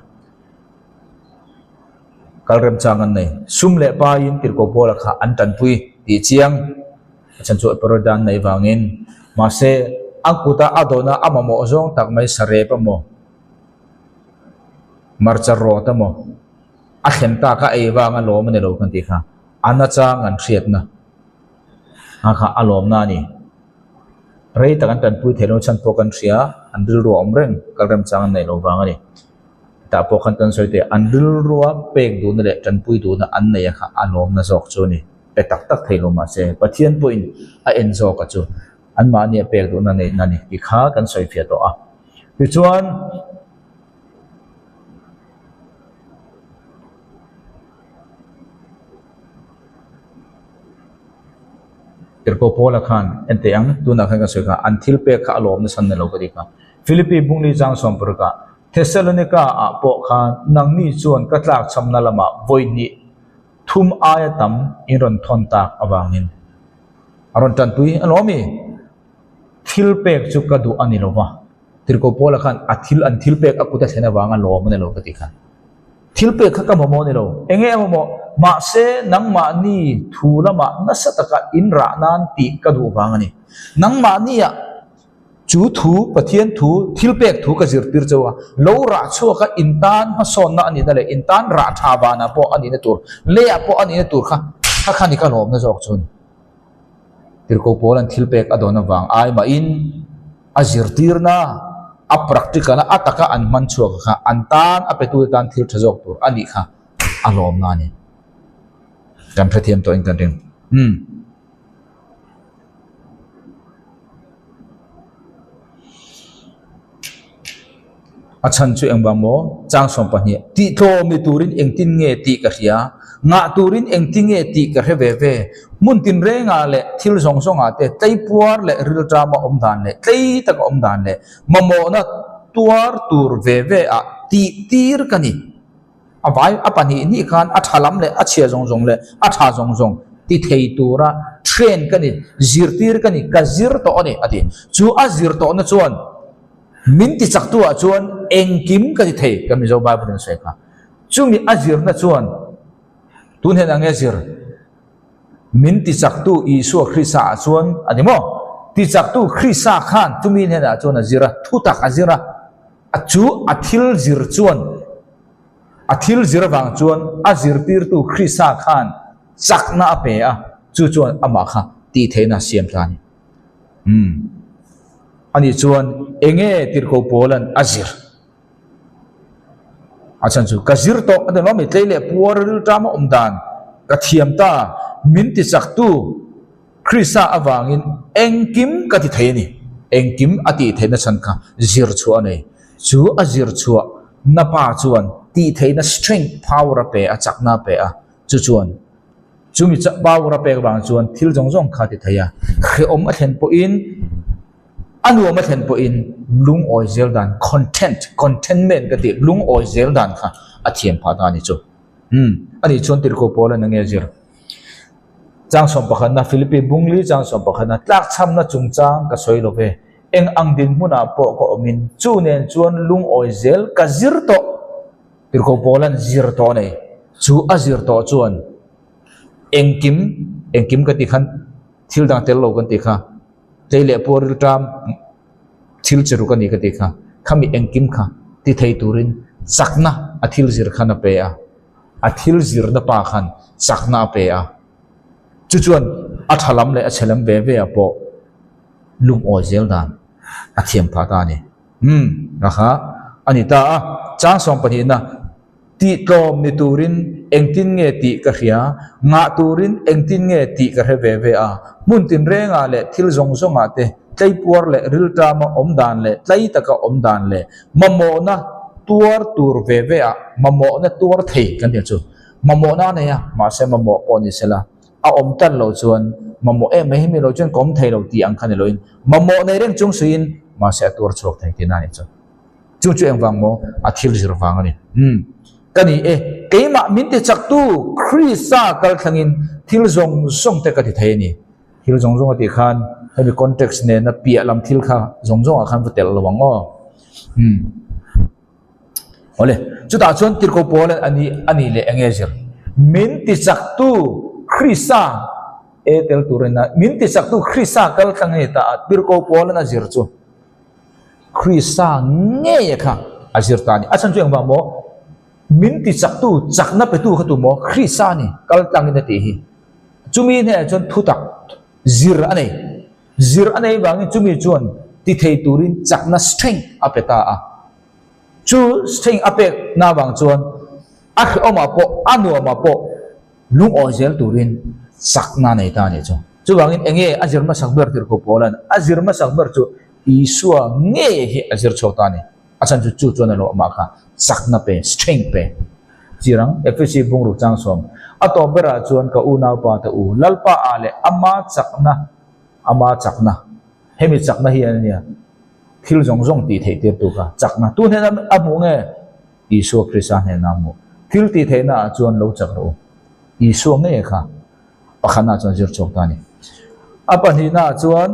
kal rem chang an nei sum le pa in tir ko pola kha an tan pui ti chiang chan chu parodan nei wangin ma se ang kuta adona amamo zong tak mai sare pa mo marcha ro ta mo a khem ta ka ei wa nga lo ma ne lo kan ti kha ana chang an thiat na a kha alom na ni rei ta kan tan pui thelo chan po kan ria an dil ro om reng kalram chang nei lo wa nga ni ta po khan tan soi te an dil ro pek du na le tan pui du na an nei kha alom na zok chu ni pe tak tak thelo ma se pathian point a en zo ka chu an ma ni pek du na nei na ni ki kha kan soi fia to a ti chuan tirko pola khan ente ang tu na khan ka soi kha an thil pek kha alom na san na lo ka di kha Philippi bungli jang som pur ka Thessalonica a po khan nang ni chuan ka tlak cham na lama voi ni thum aya tam iron thon tak awangin aron tan pui alomi thil pek chu ka du ani lova tirko pola khan athil an thil pek akuta thena wanga lo mane lo kati khan thil pek kha ka mo ne lo enge mo ma se nang ma ni thula ma na sataka in ra nan ti ka du wanga ni nang ma ni ya chu thu pathian thu thil pek thu ka zir tir chawa lo ra chu ka intan ha son na ani na le intan ra tha ba na po ani na tur le a po ani na tur kha kha ni ka lom na jok chun tirko polan thil pek adona wang ai ma in azir tirna a practical ataka an man chuak kha antan apetu tan thil thajok tur ani kha alom na ni jam thathiam to in kan ring achan chu engwang mo chang som pa ni ti tho mi turin engtin nge ti ka ria nga turin engtin nge ti ka heve ve mun tin re nga le thil song song ate tei puar le ril drama om dan le tei tak om dan le mamo na tuar tur ve ve a ti tir kani avai apani ni khan athalam le achia jong jong le atha jong jong ti thei tura train kani zir tir kani ka zir to ani ati chu a zir to na chuan min ti chak tu a chuan engkim ka ti thei ka mi zo bible in sai kha chu mi azir na chuan tun hen ange zir min ti chak tu isu khrisa chuan ani mo ti chak tu khrisa khan tu min hen a chuan azira thu tak azira a chu athil zir chuan athil zirwang chuan azir tir tu Krista khan chakna ape a chu chuan ama kha ti theina siam tlani ani chuan enge tirko polan azir achan chu kazir to adano mi tlele puar ril tama umdan ka thiam ta min ti chak tu Krista awangin engkim ka ti theini engkim ati theina chan kha zir chu anei chu azir chu na pa chuan ti theina strength power pe a chakna pe a chu chuan chumi cha power pe bang chuan thil jong jong kha ti theya khe om a thlen po in anu ma thlen po in lung oi zel dan contentment ka ti lung oi zel dan kha a thiam pha ta ni chu ani chuan tir ko pola na nge zir chang som pakhan na Philippi bungli chang som pakhan na tlak cham na chungchang ka soilo ve eng ang din muna po ko omin chu nen chuan lung oi zel ka zir to tir ko polan zir to nei chu a zir to chuan engkim ka ti khan thil dang tel lo kan ti kha teile poril tam thil cheru kan ni ka ti kha khami engkim kha ti thei turin sakna athil zir khana pe a athil zir na pa khan sakna pe a chu chuan athalam le achelam ve ve apo lung oi zel dan athiam pha ta ni rakha anita chang som pani na ti tlom ni turin engtin nge ti ka khia nga turin engtin nge ti ka he ve ve a mun tin renga le thil zong zonga te tlai puar le ril tama om dan le tlai taka om dan le mamo na tuar tur ve ve a mamo na tuar thei kan ti chu mamo na ne ya ma se mamo oni sela a om tan lo chuan mamo e mai mi lo chuan kom thei lo ti ang khan loin mamo nei reng chung suin ma se tur chok thei ti na ni chu chu chu eng wang mo a thil zir wang ani kani keima minti chak tu Krista kal thangin thil zong song te ka ti thei ni thil zong zong ati khan hemi context ne na pia lam thil kha zong zong a khan tel lawang o ole chu ta chon tir ko pol ani le engezir minti chak tu Krista tel turena minti chak tu Krista kal thangi ta tir ko pol na zir chu Krista nge ya kha azir ta ni achan chu eng ba mo minti chak tu chakna pe tu khatu mo Krista ni kal tangin na ti hi chumi ne chon thutak zir anei wangi chumi chuan ti thei turin chakna strength apeta a chu strength apek na wang chuan akh oma po anu oma po lung ozel turin sakna nei ta ni chu wangin enge azir ma sakber tir ko polan azir ma sakber chu isua nge hi azir chota ni achan chu chuan lo ma kha sakna pe strength pe jirang fc bungru chang som ato bera chuan ka una pa ta u lalpa ale ama chakna hemi chakna hi ania thil zong zong ti thei te tu ka chakna tu ne amu nge isu Krista ne namu thil ti thei na chuan lo chak ro isu nge kha pakhana chuan zir chok ta ni apani na chuan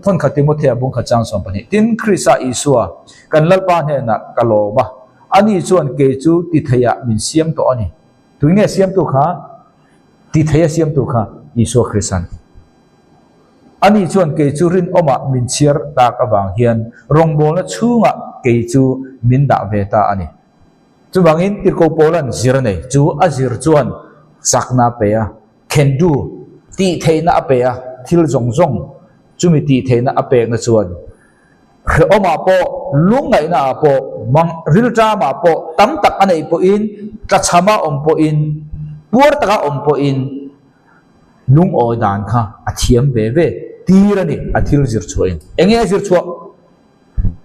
thon kha Timothy bung kha chang som pani tin Krista isua kan lalpa ne na kaloba ani chuan ke chu ti theya min siam to ani tuinge siam tu kha ti theya siam tu kha isu Kristan ani chuan ke chu rin oma min chiar ta ka wang hian rongbol na chunga ke chu min da ve ta ani chu wangin tir ko polan zir nei chu azir chuan sakna pe a can do ti theina pe a thil zong zong chumi ti theina ape na chuan oma po lungai na po mang rilta ma po tam tak anei po in tachama om po in puar taka om po in lung oi dan kha athiam ve ve tirani athil zir chuin enge zir chu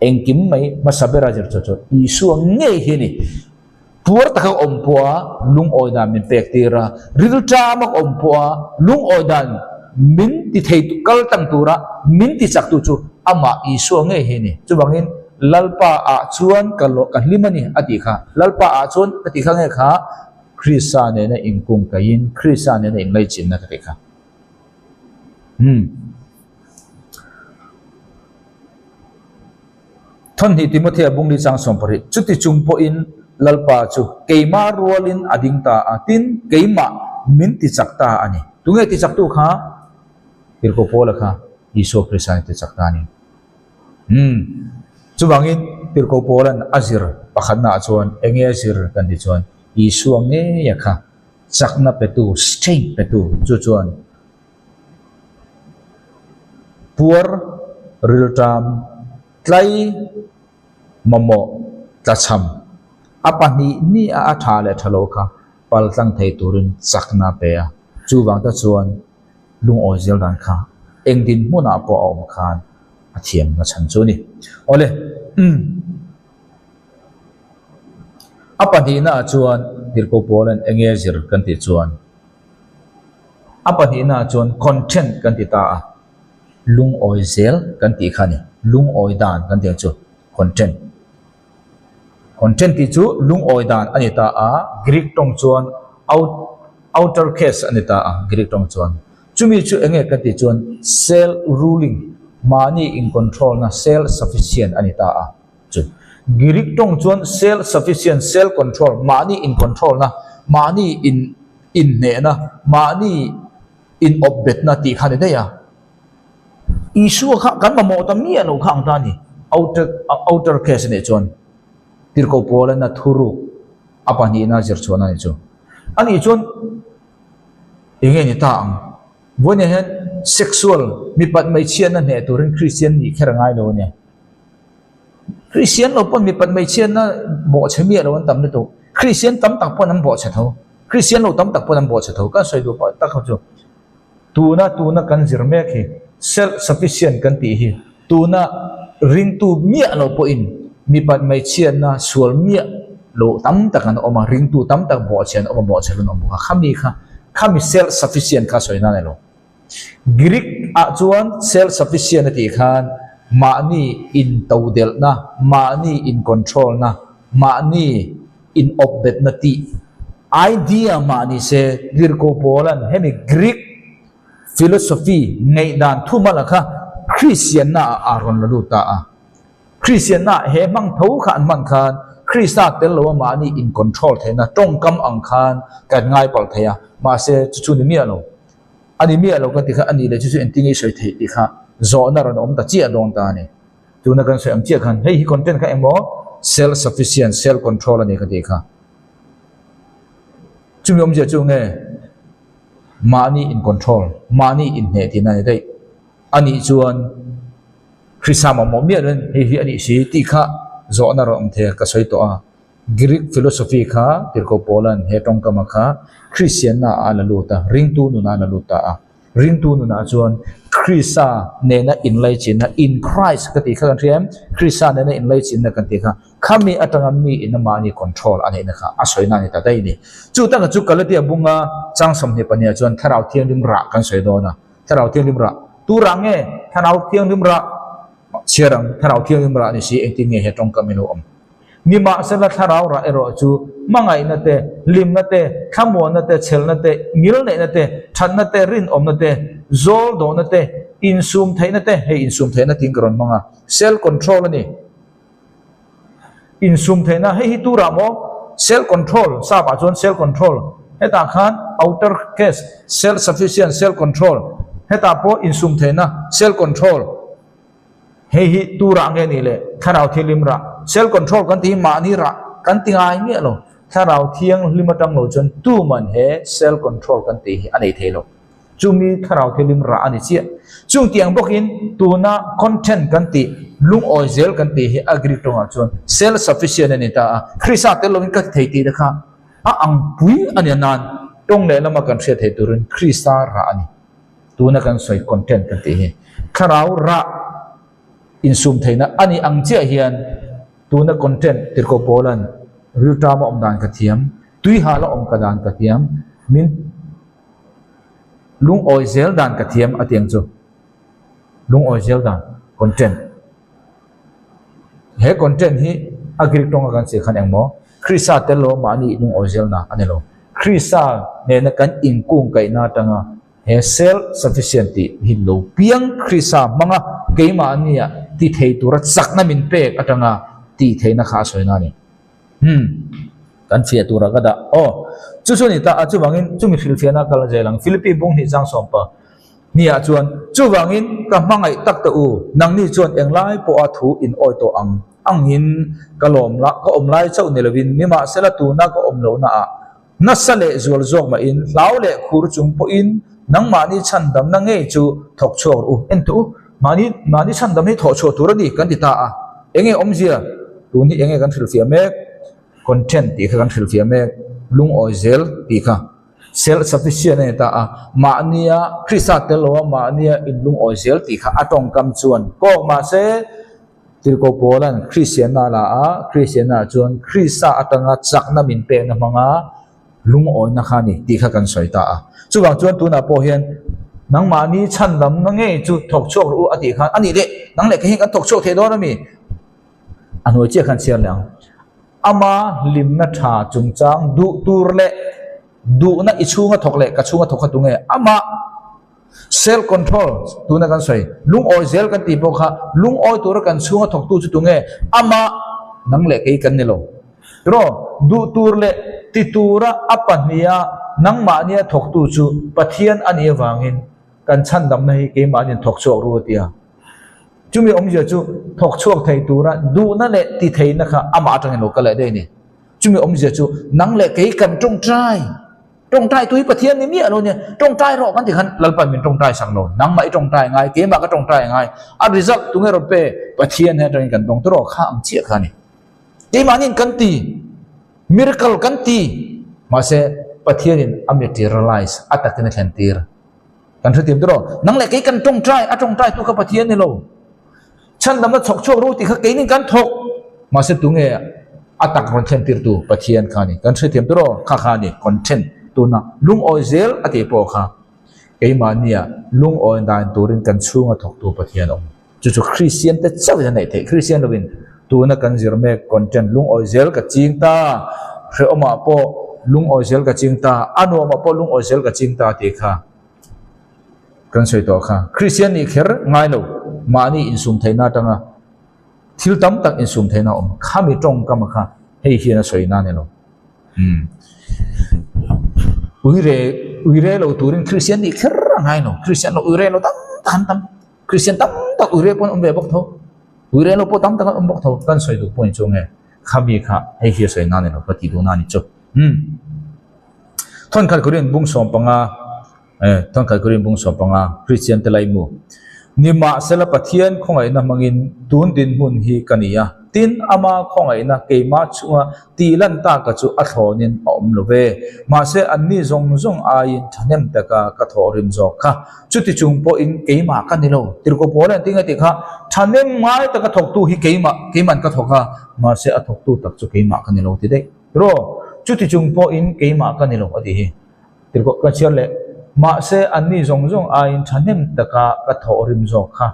engkim mai masabera zir chu isu nge hi ni puar taka om po lung oi dan min pek tira rilta ma om po lung oi dan min ti thei tu kal tang tura min ti chak tu chu ama isu nge hi ni chu bangin lalpa a chuan kalo kan limani ati kha lalpa a chuan ati kha nge kha Krista ne na ingkung kain Krista ne na inlai chin na ka kha thon hi Timothy bungli chang som pari chuti chungpo in lalpa chu keima rolin ading ta atin keima min ti chakta ani tunge ti chaktu kha tirko pola kha iso Krista ti chakta ni chu bangin tir ko polan azir pakhat na chuan enge azir kan ti chuan Isu nge ya kha chakna petu straight petu chu chuan puar real time tlai momo tlacham apani ni a tha le thalo kha pal tlang thei turin chakna pe a chu wang ta chuan lung oi zel dan kha engdin hmuna po om khan a thiam na chan chu ni ole apani na chuan dirko polan enge zir kan ti chuan apani na chuan content kan ti ta lung oi zel kan ti khani lung oi dan kan ti chu content ti chu lung oi dan ani ta a Greek tong chuan outer case ani ta a Greek tong chuan chumi chu enge kan ti chuan self ruling money in control na self sufficient ani ta a chu Greek tong chuan self sufficient self control money in control na money in ne na money in obet na ti khani da ya isu kha kan ma mo ta mi anu khang ta ni outer case ne chuan tirko pola na thuru apani na jir chuan ani chu ani chuan enge ni ta ang vone hen sexual mi pat mai chian na ne turin Christian ni kherangai lo ne Christian lo pon mi pat mai chian na bo chemi lo an tam ne to Christian tam tak pon am bo cha tho Christian lo tam tak pon am bo cha tho ka soi do pa tak chu tu na kan zir me khi self sufficient kan ti hi tu na ring tu mi lo po in mi pat mai chian na sual mi lo tam tak an oma ring tu tam tak bo chen oma bo chen lo ka khami self sufficient ka soi na ne lo Greek a chuan self sufficient ti khan money in tawdel na money in control na money in obet na ti idea money se dirko polan hemi Greek philosophy ngai dan thu malakha Christian na aron lalu ta a Christian na he mang tho khan man khan Christa tel lo money in control thena tong kam ang khan kan ngai pal thaya ma se chu ni mi alo ani mi alo ka ti kha ani le chu entingi soi thei ti kha zo na ron om ta chi adong ta ni tu na kan soi am chi khan hei hi content ka emo self sufficient self control ani ka ti kha chu mi om je chu nge money in control money in ne ti na dei ani chuan Chrisama mo mi ren hi ani si ti kha zo na ron the ka soi to a Greek philosophy kha tirko polan he tong kama kha Christian na ala luta ring tu nu na la luta a ring tu nu na chuan Christa ne na in lai chin na in Christ ka ti kha kan riam Christa ne na in lai chin na kan ti kha khami atanga mi in ma ni control ani na kha a soi na ni ta dai ni chu ta ka chu kalatia bunga chang som ni pania chuan tharau thiang lim ra kan soi do na tharau thiang lim ra tu rang nge tharau thiang lim ra cherang tharau thiang lim ra ni si eng ti nge he tong kamino om ni ma sala tharau ra ero chu mangai na te lim na te khamo na te chel na te ngil ne na te than na te rin om na te zol do na te in sum thai na te he in sum thai na ting karon manga self control ani in sum thai na he hi tu ra mo self control sa ba chon self control he ta khan outer case self sufficient self control he ta po in sum thai na self control he hi tu ra nge ni le tharau thilim ra self control kan ti ma ni ra kan ti ngai nge lo tharau thiang limatang lo chon tu man he self control kan ti ani thelo chumi tharau thilim ra ani chi chung tiang bokin tu na content kan ti lung oi zel kan ti hi agri tonga chon self sufficient ani ta Christa tel lo ka thei ti da kha a ang pui ani nan tong le lama kan se thei turun Christa ra ani tu na kan soi content kan ti hi tharau ra in sum theina ani ang chia hian tuna content tirko polan ruta ma om dan ka thiam tui hala om ka dan ka thiam min lung oi zel dan ka thiam atiang chu lung oi zel dan content he content hi agri tong kan se khan engmo Christa telo mani lung oi zel na anelo Christa ne na kan in kung kai na tanga he self sufficiency hi lo piang Christa manga keima ania ti thei turat sakna min pek atanga ti thei na kha soina ni kan fia tura ka da chu ni ta achu bangin chu mi fil fiana kala jelang Philippi bung ni jang sompa nia chuan chu wangin ka mangai tak ta u nang ni chuan englai po a thu in oi to angin kalom la ka omlai chau nilovin nima sela tu na ka omlo na a na sale zual zok ma in laule khur chung po in nang mani chandam na nge chu thok chor u entu mani chandam ni tho chor tur ni kan ti ta a enge omzia tu ni enge kan thil fia mek content ti kan thil fia mek lung oizel ti kha self sufficient ta a mania krisa telo mania in lung oizel ti kha atong kam chuan ko ma se tilko polan christian na la a christian na chuan krisa atanga chakna min pe na manga lung oi na khani ti kha kan soi ta a chuwang chuan tu na po hian nang mani chandam na nge chu thok chok ru ati khan ani le nang le ke kan thok chok the do na mi anoi che khan chiar lang ama lim na tha chung chang du tur le du na ichunga thok le ka chunga thok tu nge ama self control tu na kan soi lung oi zel kan ti bo kha lung oi tur kan chunga thok tu chu tu nge ama nang le ke kan ni lo ro du tur le ti tura apania nang ma nia thok tu chu pathian ani wangin kan chandam nei ke ma nin thok chok ru tia chumi omja chu thok chok thei tura du na le ti thei na kha ama tang no kala de ni chumi omja chu nang le ke kan trong trai tui pathian ni mi alo ne trong trai ro kan ti khan lalpa min trong trai sang no nang mai trong trai ngai ke ma ka trong trai ngai a result tu nge ro pe pathian he tang kan tong tro kha am chia kha ni ke ma nin kan ti miracle kan ti ma se pathian in materialize atakin thentir kan thu tim tro nang le ke kan trong trai a trong trai tu ka pathian ni lo chan dam na chok chok ru ti kha ke nin kan thok ma se tu nge atak ron thentir tu pathian kha ni kan thu tim tro kha ni content tu na lung oi zel ati po kha ke ma nia lung oi dan turin kan chunga thok tu pathian om chu christian te chau ya nei the christian lovin tu na kan zir me content lung oi zel ka ching ta re oma po lung oi zel ka ching ta anu ma po lung oi zel ka ching ta ti kha kan soi to kha christian ni kher ngai lo mani in sum thaina tanga thil tam tak in sum thaina om khami tong kam kha hei hi na soi na ne lo uire lo turin christian ni kher ngai no christian lo uire lo tam christian tam tak uire pon om be bok tho uire lo po tam tak om bok tho kan soi du point chong he khami kha hei hi soi na ne lo pati du na ni cho thon khal kurin bung som panga thon khal kurin bung som panga christian te lai mu nima sela pathian khongai na mangin tun din mun hi kania tin ama khongai na keima chunga ti lan ta ka chu a thonin om love ma se anni zong ai thanem taka ka thorim zo kha chuti chung po in keima ka nilo tirko polen tinga ti kha thanem mai taka thok tu hi keiman ka thoka ma se a thok tu tak chu keima ka nilo ti dei ro chuti chung po in keima ka nilo ati hi tirko ka chiale ma se anni zong ai thanem taka ka thorim zo kha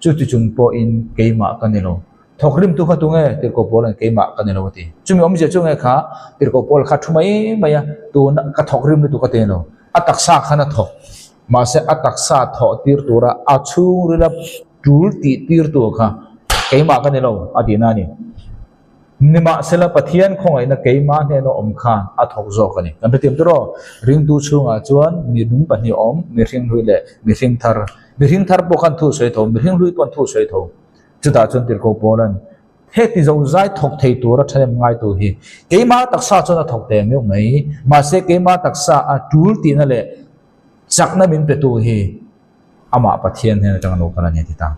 chuti chung po in keima ka nilo thokrim tu kha tu nge tirko polan keima ka nilo ti chumi om je chu nge kha tirko pol kha thumai maya tu na ka thokrim tu ka te no ataksa khana thok ma se ataksa tho tir tura achu rila tul ti tir tu kha keima ka nilo ati na ni nima sela pathian khongai na keima ne no om khan a thok zo ka ni kan tim tro ring tu chunga chuan mi dum pa ni om mi ring hui le mi ring thar po khan thu soi tho mi ring hui pon thu soi tho chuta chon tir ko polan he ti zo zai thok thei tur a thanem ngai tu hi keima taksa chona thok te me mai ma se keima taksa a tul ti na le chakna min pe tu hi ama pathian he chang no kana ni ti ta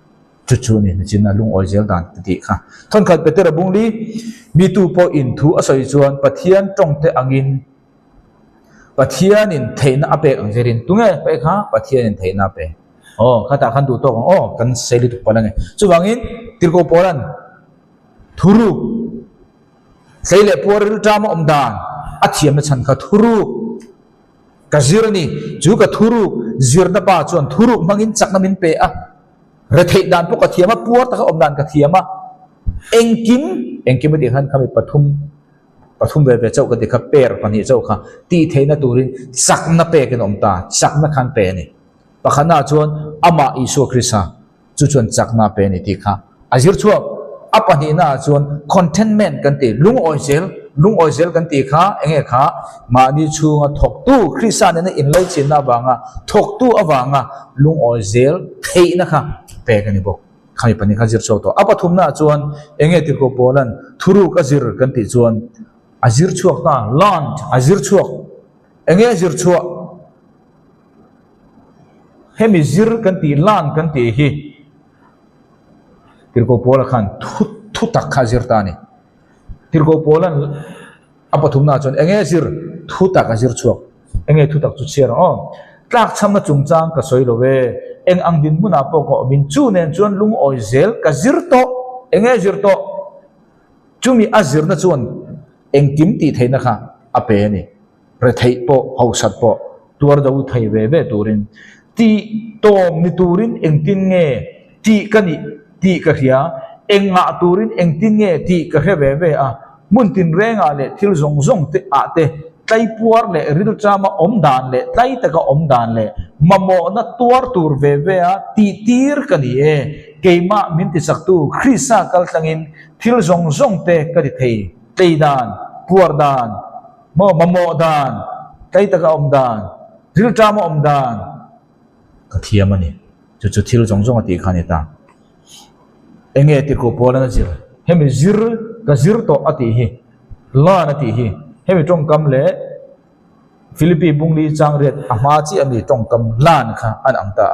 chu ni chin na lung oi zel dan ti kha thon khat peter bung li mi tu po in thu asoi chuan pathian tong te angin pathian in theina ape ang jerin tunge pe kha pathian in theina pe kata khan du to kan seli tu palang chu wangin tirko polan thuru seile poril tama omdan athiam na chan kha thuru kazirani chu ka thuru zirna pa chuan thuru mangin chakna min pe a re thei dan po ka thiama puar ta ka omdan ka thiama engkim ti khan khami pathum ve chau ka ti kha per pani chau kha ti theina turin chakna pe ke omta chakna khan pe ni pakhana chuan ama isu krisa chu chuan chakna pe ni ti kha azir chuak apani na chuan contentment kan ti lung oi sel lung oizel kan ti kha enge kha mani chunga thok tu Christian ne in lai chin na banga thok tu awanga lung oizel thei na kha pe kan ni bo khai pani kha jir chaw to apathum na chuan enge ti ko polan thuru ka jir kan ti chuan azir chuak na land azir chuak enge azir chuak hemi zir kan ti lan kan ti hi tirko pola khan thu tak kha zir ta ni tirko polan apathum na chon enge zir thu tak a zir chuak enge thu tak chu cher tlak chama chungchang ka soi lo we eng ang din muna po ko min chu nen chuan lung oizel ka zir to enge zir to chumi azir na chuan eng kim ti theina kha ape ni re thei po hausat po tuar do thei ve turin ti tom ni turin eng tin nge ti kani ti ka hia eng nga turin eng tin nge ti ka he ve a mun tin renga le thil zong zong te a te tlai puar le ril trama om dan le tlai taka om dan le mamo na tuar tur ve a ti tir kani e keima min ti saktu khrisa kal tlangin thil zong zong te ka ti thei tlei dan puar dan mamo dan tlai taka om dan ril trama om dan ka thiam ani chu thil zong zong ati khani ta enge ti ko pola na zir hemi zir ka zir to ati hi la na ti hi hemi tong kam le Philippi bungli chang ret ama chi ami tong kam lan kha an ang ta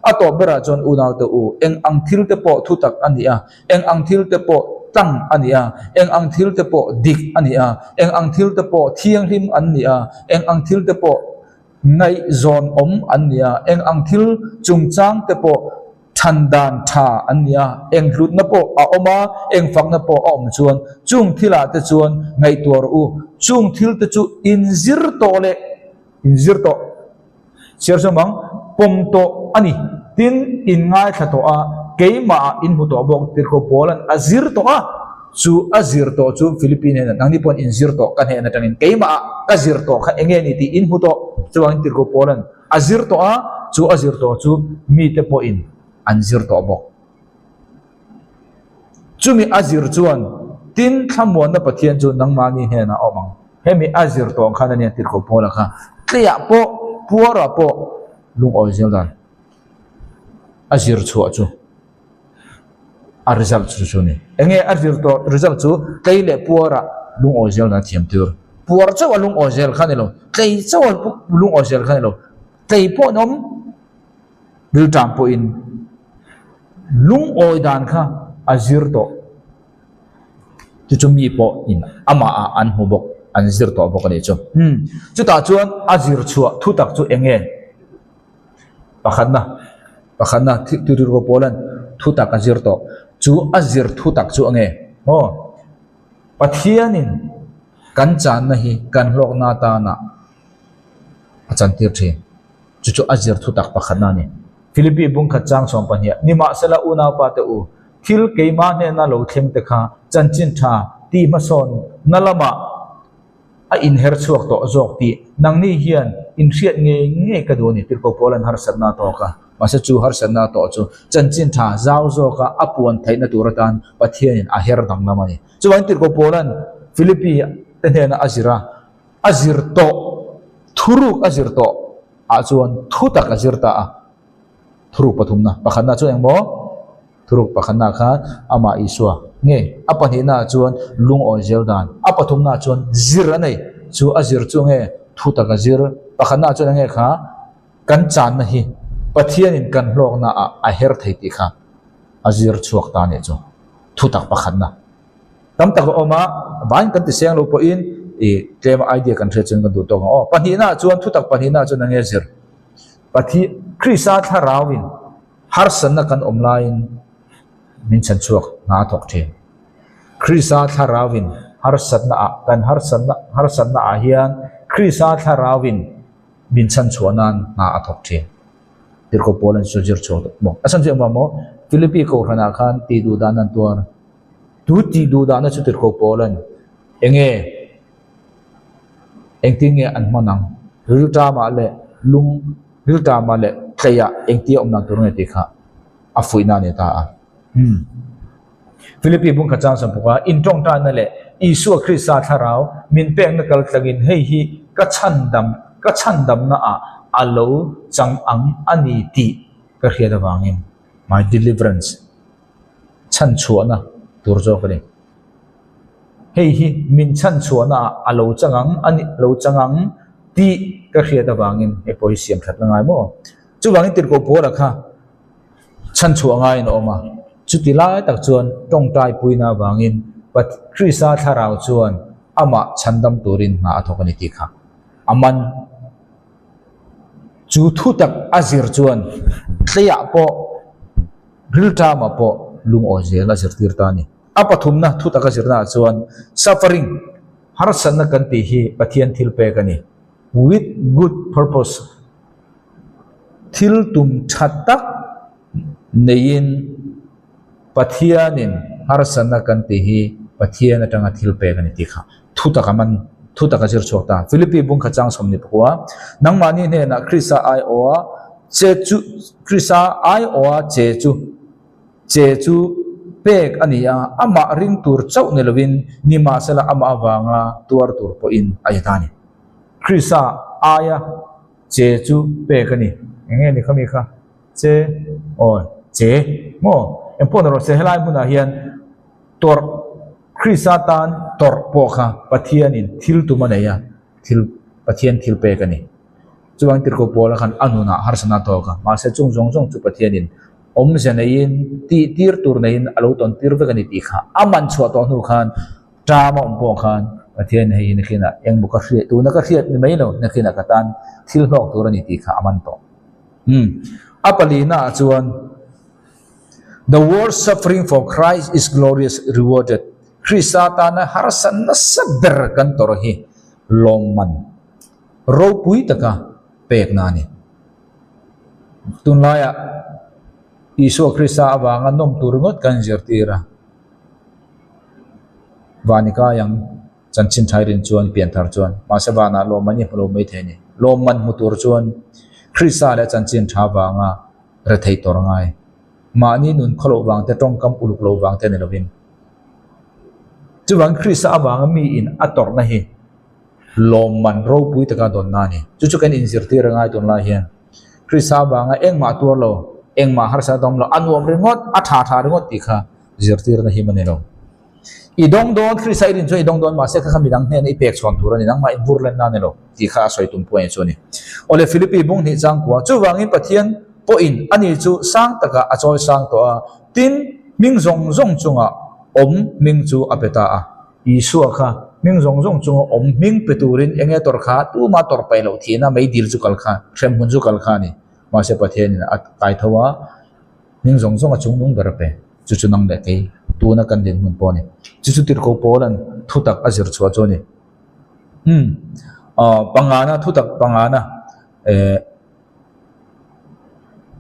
a to bera chon unaw to u eng ang thil te po thu tak ani a eng ang thil te po tang ani a eng ang thil te po dik ani a eng ang thil te po thiang him an ni a eng ang thil te po ngai zon om an ni a eng ang thil chungchang te po thandan tha ania eng hlut na po a oma eng fak na po om chuan chung thila te chuan ngai tur u chung thil te chu inzir to le inzir to cher samang pom to ani tin in ngai tha to a keima in hu to bok tir ko polan azir to a chu azir to chu Philippine na nang ni pon inzir to kan he na tangin keima azir to kha enge ni ti in hu to chuan tir ko polan azir to a chu azir to chu mi te po in anzir to bok chumi azir chuan tin thamon na pathian chu nangmani he na omang hemi azir to khana ne tir ko pola kha tlia po puara po lung oizel dan azir chu chu a result chu ni enge azir to result chu tleile puara lung oizel na thiam tur puar chu lung oizel khanelo tlei chu lung oizel khanelo tlei po nom bil tam po in lung oi dan kha azir to chu chumi po in ama a an hubok anzir to bok ani chu chu ta chuan azir chua thu tak chu enge pakhanna tu ro polan thu tak azir to chu azir thu tak chu ange pathianin kan chan na hi kan lok na ta na achan tir thi chu azir thu tak pakhanna ni Philippi bung kha chang som pania nima sala una pa te u thil keima ne na lo thleng te kha chanchin tha ti ma son nalama a in her chuak to jok ti nang ni hian in hriat nge ka do ni tir ko polan har sanna to ka masa chu har sanna to chu chanchin tha zau zo ka apuan thaina turatan pathian a her dang namani chuan tir ko polan Philippi te ne na azir to thuruk azir to a chuan thu tak azir ta a thuruk pathumna pakhanna chu engmo thuruk pakhanna kha ama iswa nge apani na chuan lung oizel dan apathumna chuan zir anei chu azir chu nge thu tak azir pakhanna chu nge kha kan chan na hi pathian in kan hlok na a her thei ti kha azir chuak ta ne chu thu tak pakhanna tam tak oma ban kan ti seng lo po in claim idea kan thre chen kan du to pani na chuan thu tak pani na chu nge zir pathi Krisa tharawin har sanna kan omlain min chan chuak na thok the Krisa tharawin har sanna a hian Krisa tharawin min chan chuanan na athok the tir ko polan sojir chho mo asan je mo Philippi ko rana khan ti du danan tuar tu ti du dana chu tir ko polan enge engtinge an manang ruta ma le lung rilta ma le tleya engti omna turne ti kha afuina ne ta Philippi bung kha chang sam puka in tong ta na le Isu Krista tharau min pek na kal tlagin hei hi ka chandam na alo chang ang ani ti ka khia da wangin my deliverance chan chuana turjo kani hei hi min chan chuana alo changang ani lo changang ti ka khia da wangin e poi siam that na ngai mo chu wangin tir ko pora kha chan chuanga in oma chu ti lai tak chuan tong tai puina wangin but Krista tharau chuan ama chandam turin na athokani ti kha aman chu thu tak azir chuan tleya po rilta ma po lung oje la zirtir ta ni apathum na thu tak azir na chuan suffering har san na kan ti hi pathian thil pe kani with good purpose thil tum thatak nein pathianin har san na kan ti hi pathian atanga thil pe kani ti kha thu tak aman thu tak azir chokta Philippi bung khachang somni pwa nang mani ne na Krista ai oa chechu Krista ai oa chechu pek ania ama ring tur chau nelwin nima sala ama awanga tuar tur po in ayatani Krista aya chechu pek ani nge ni khami kha che o che mo empon ro se helai muna hian tor Krista tan tor po kha pathianin thil tu manaya thil pathian thil pe kani chuang tir ko pola khan anuna harsana to ka ma se chung jong chu pathianin om zenain ti tir tur nein alo ton tir ve kani ti kha aman chwa to nu khan drama om po khan pathian hei ni khina eng bu ka hri tu na ka hriat ni mai no na khina ka tan thil hlok tur ani ti kha aman to apalina chuan the world suffering for Christ is glorious rewarded Krista tana harasan na saber kan torohi loman ro pui taka pek nani tunlaya Isu Krista awanga nom turungot kan zirtira vanika yang chanchin thairin chuan pian thar chuan masabana lomani lo mai theni loman mutur chuan Krista le chanchin thawanga rathei torngai mani nun kholo wang te tongkam uluk lo wang te ne lovin chuwang Krista awanga mi in ator na hi loman ro pui taka don nani chu kan in zirtira ngai ton la hian Krista awanga engma tur lo engma harsa dom lo anuam ringot atha ringot ti kha zirtir na hi manelo idong don Krista irin cho idong don ma se kha midang ne i pek chon turani nang ma in burlen na nelo ti kha soi tum point choni ole Philippi bung ni chang kwa chu wangin pathian po in ani chu sang taka achoi sang to a tin ming zong chunga om ming chu apeta a Isu kha ming zong chunga om ming peturin enge tor kha tu ma tor pai lo thina mai dil chu kal kha threm hun chu kal kha ni ma se pathian at kai thawa ming zong a chung nung berpe chu nang le ke tu na kan din mun poni chu tir ko polan thutak azir chwa choni pangana thutak pangana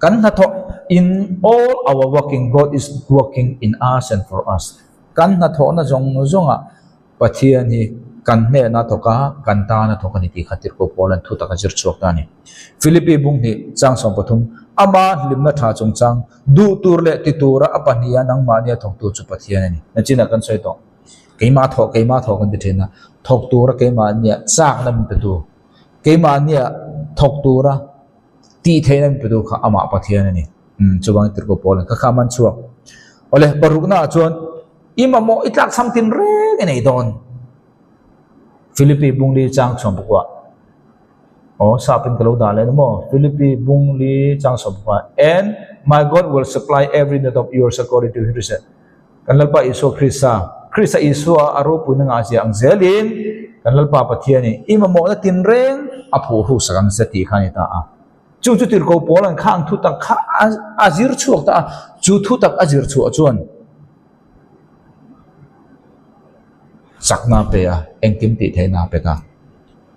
kan na tho in all our working God is working in us and for us kan na tho na zonga pathian hi kan ne na thoka kan ta na thoka ni ti khatir ko polan thutak azir chok ta ni Philippi bung ni chang som pathum ama limna tha chung chang du tur le ti tura apania nang mania thok tu chu pathian ni na china kan soi to keima tho kan ti thena thok tura keima nia chak nam pe tu keima nia thok tura ti theina pe tu kha ama pathian ni chuwang tir ko polan ka khaman chuak ole parukna chuan imamo itlak samtin re nei don Philippi bung li chang chom bukwa sapin kalau dale mo Philippi bung li chang chom bukwa and my God will supply every need of yours according to his riches kanlalpa Isu Krista Isu aro punang asya ang zelin kanlalpa pathiani imamo na tinreng apu hu sakang seti khanita a chu tir ko polan khang thu tak kha azir chuak ta chu thu tak azir chu chuan sakna pe a engkim ti theina pe ka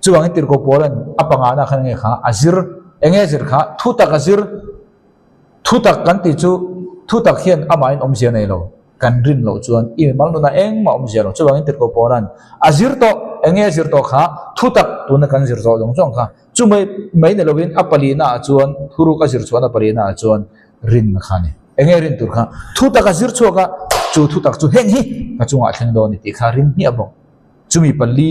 chuwang tir ko polan apanga na khan nge kha azir enge zir kha thu tak azir thu tak kan ti chu thu tak hian amain om zia nei lo kan rin lo chuan i mal no na eng ma om zia lo chuwang tir ko polan azir to enge zir to kha thu tak tu na kan zir zo dong chong kha chu mai ne lovin apali na chuan thuru ka zir chuan apali na chuan rin na khani enge rin tur kha thu tak azir chuaka chu thu tak chu heng hi ka chunga thleng do ni ti kha rin hi abong chumi pali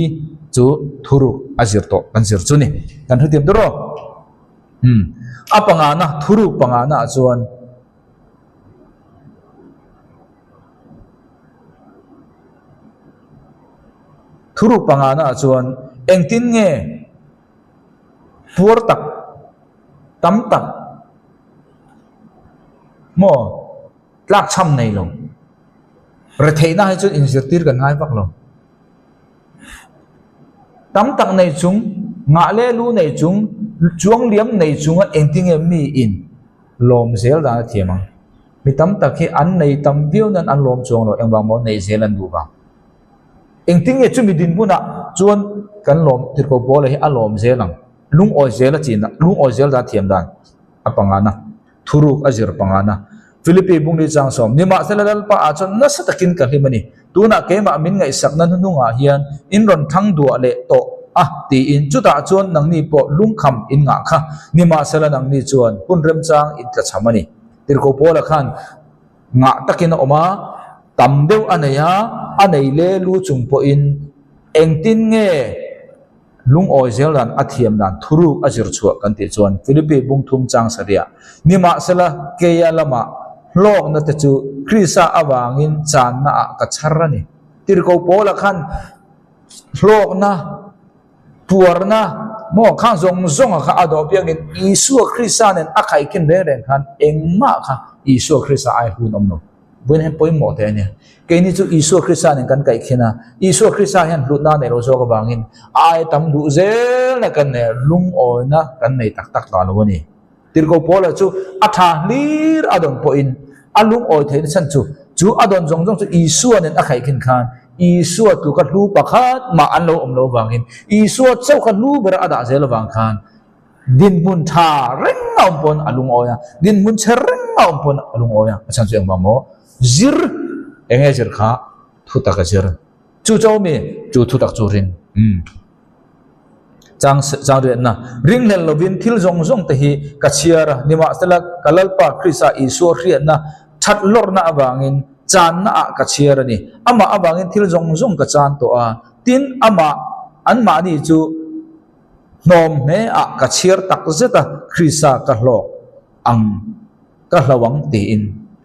chu thuru azir to kan zir chu ni kan hu tim doro apanga na thuru panga na chuan thuru panga na chuan engtin nge puar tak tam tak mo tlak cham nei lo re theina hai chu in zirtir kan ngai vak lo tam tak nei chung nga le lu nei chung chuang liam nei chung engting em mi in lom zel da thiamang mi tam tak hi an nei tam viu nan an lom chuang lo engwang mo nei zel an du ba engting e chu mi din buna chuan kan lom tir ko bol hi a lom zelang lung oi zel a chin lung oi zel da thiam dan apanga na thuruk azir panga na Philippine bung ni chang som nima selalal pa a chon na satakin ka himani tuna ke ma min ngai sakna nunga hian in ron thang du ale to ti in chuta chuan nang ni po lungkham in nga kha nima sela nang ni chuan punrem chang in ta chamani tirko pola khan nga takin oma tamdeu anaya anei le lu chung po in engtin nge lung oi zel dan athiam dan thuru azir chua kan ti chuan Philippine bung thum chang saria nima sela ke ya lama lok na te chu krisa awangin chan na ka charani tirko pola khan lok na puar na mo khang zong zong kha ado piang in isu krisa nen akai kin re ren khan engma kha isu krisa ai hu nom no bun hen poi mo te ne ke ni chu isu krisa nen kan kai khina isu krisa hen lut na ne ro zo ka bangin ai tam du zel na kan ne lung oi na kan nei tak tak ta lo ni tirko pola chu atha lir adon po in alung oi thein san chu adon zong zong chu isu nen akai kin khan isu tu ka lu pakhat ma an lo om lo wangin isu chau ka lu ber ada zel wang khan din mun tha reng ngam pon alung oya din mun chereng ngam pon alung oya asan chu eng mo zir enge zir kha thu ta ka zir chu chau mi chu thu tak chu rin chang re na ring len lovin thil zong zong te hi ka chiara nima sela kalalpa krisa isu rian na that lor na awangin chan na ka chiara ni ama awangin thil zong zong ka chan to a tin ama an ma ni chu nom me ka chiar tak zeta krisa ka hlok ang ka hlawang ti in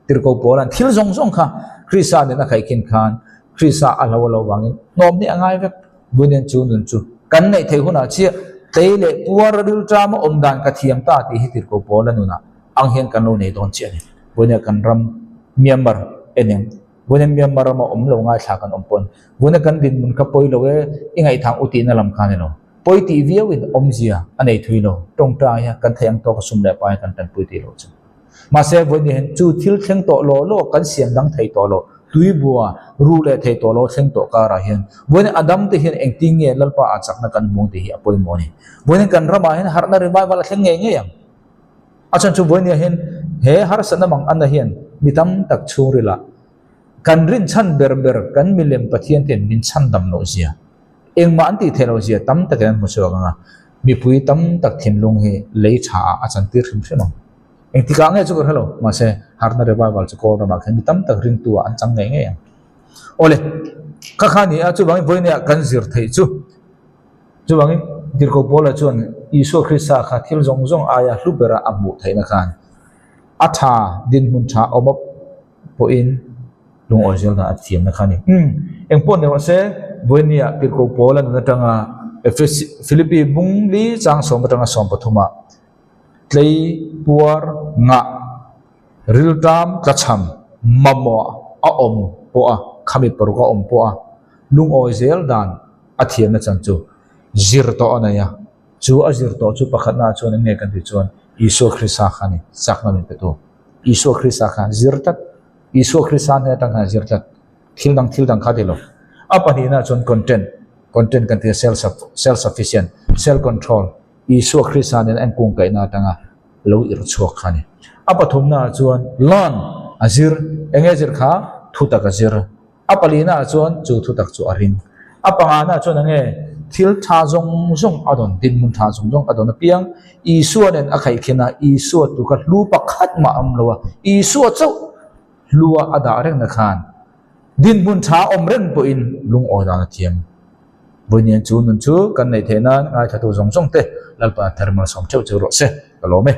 tirko polan thil zong zong kha krisa ne na khai kin khan krisa alaw wangin nom ni angai vek bunen chu nun chu kan nei thei huna chi teile puar ril trama omdan ka thiam ta ti hitir ko pola nuna ang hian kan lo nei don chi ani bunya kan ram Myanmar eneng bunya Myanmar ma om lo ngai thla kan ompon bunya kan din mun ka poi lo we ingai thang uti na lam khan no poi ti viau in omzia anei thui lo tong ta ya kan thayang to ka sum le pa kan tan pui ti lo chu ma se bunya hen chu thil thleng to lo kan siam dang thei to lo tui bua ru le thei to lo thleng to ka ra hian bunya adam te hian engting nge lalpa achak na kan mung te hi apoi mo ni bunya kan rama hen har na revival thleng nge nge yang achan chu bunya hen he har sana mang an hian mitam tak churila kan rin chan ber kan milem pathian ten min chan dam no zia engma anti thelo zia tam tak kan mo so nga mi pui tam tak thinlung he lei tha achan tir hrim hrim eng tika nge chu hello ma se har na revival chu ko ma khan mitam tak ring tu an chang nge nge ole ka khani a chu bang boine kan zir thei chu bang dir ko bola chuan isu krista kha thil zong zong aya hlubera amu theina khan atha din mun tha obop po in lung ojel na athiam na khani eng pon ne se boinia dir ko bola na tanga Philippine bung li chang som tanga som pathuma tlei puar nga riltam kacham mamo a om po a khamit paru ka om po a lung ojel dan athiam na chan chu zir to anaya chu azir to chu pakhat na chu ne kan ti chuan isu krista khani sakna min peto isu krista kha zirtat isu krista ne tang ha zirtat thil dang kha dilo apani na chon content kan ti self sufficient self control isu krista ne an kung kai na tanga lo ir chok khani apathum na chuan lon azir engezir kha thuta ka zir apalina chuan chu thutak chu arin apanga na chuan ange thil tha zong zong adon din mun tha zong zong adon piang isu nen akai khina isu tu ka lu pakhat ma am lowa isu chau luwa ada reng na khan din bun tha om ren po in lung o da thiam bunian chu nun chu kan nei thena ngai thatu zong zong te lalpa thermal som cheu chu ro se kalome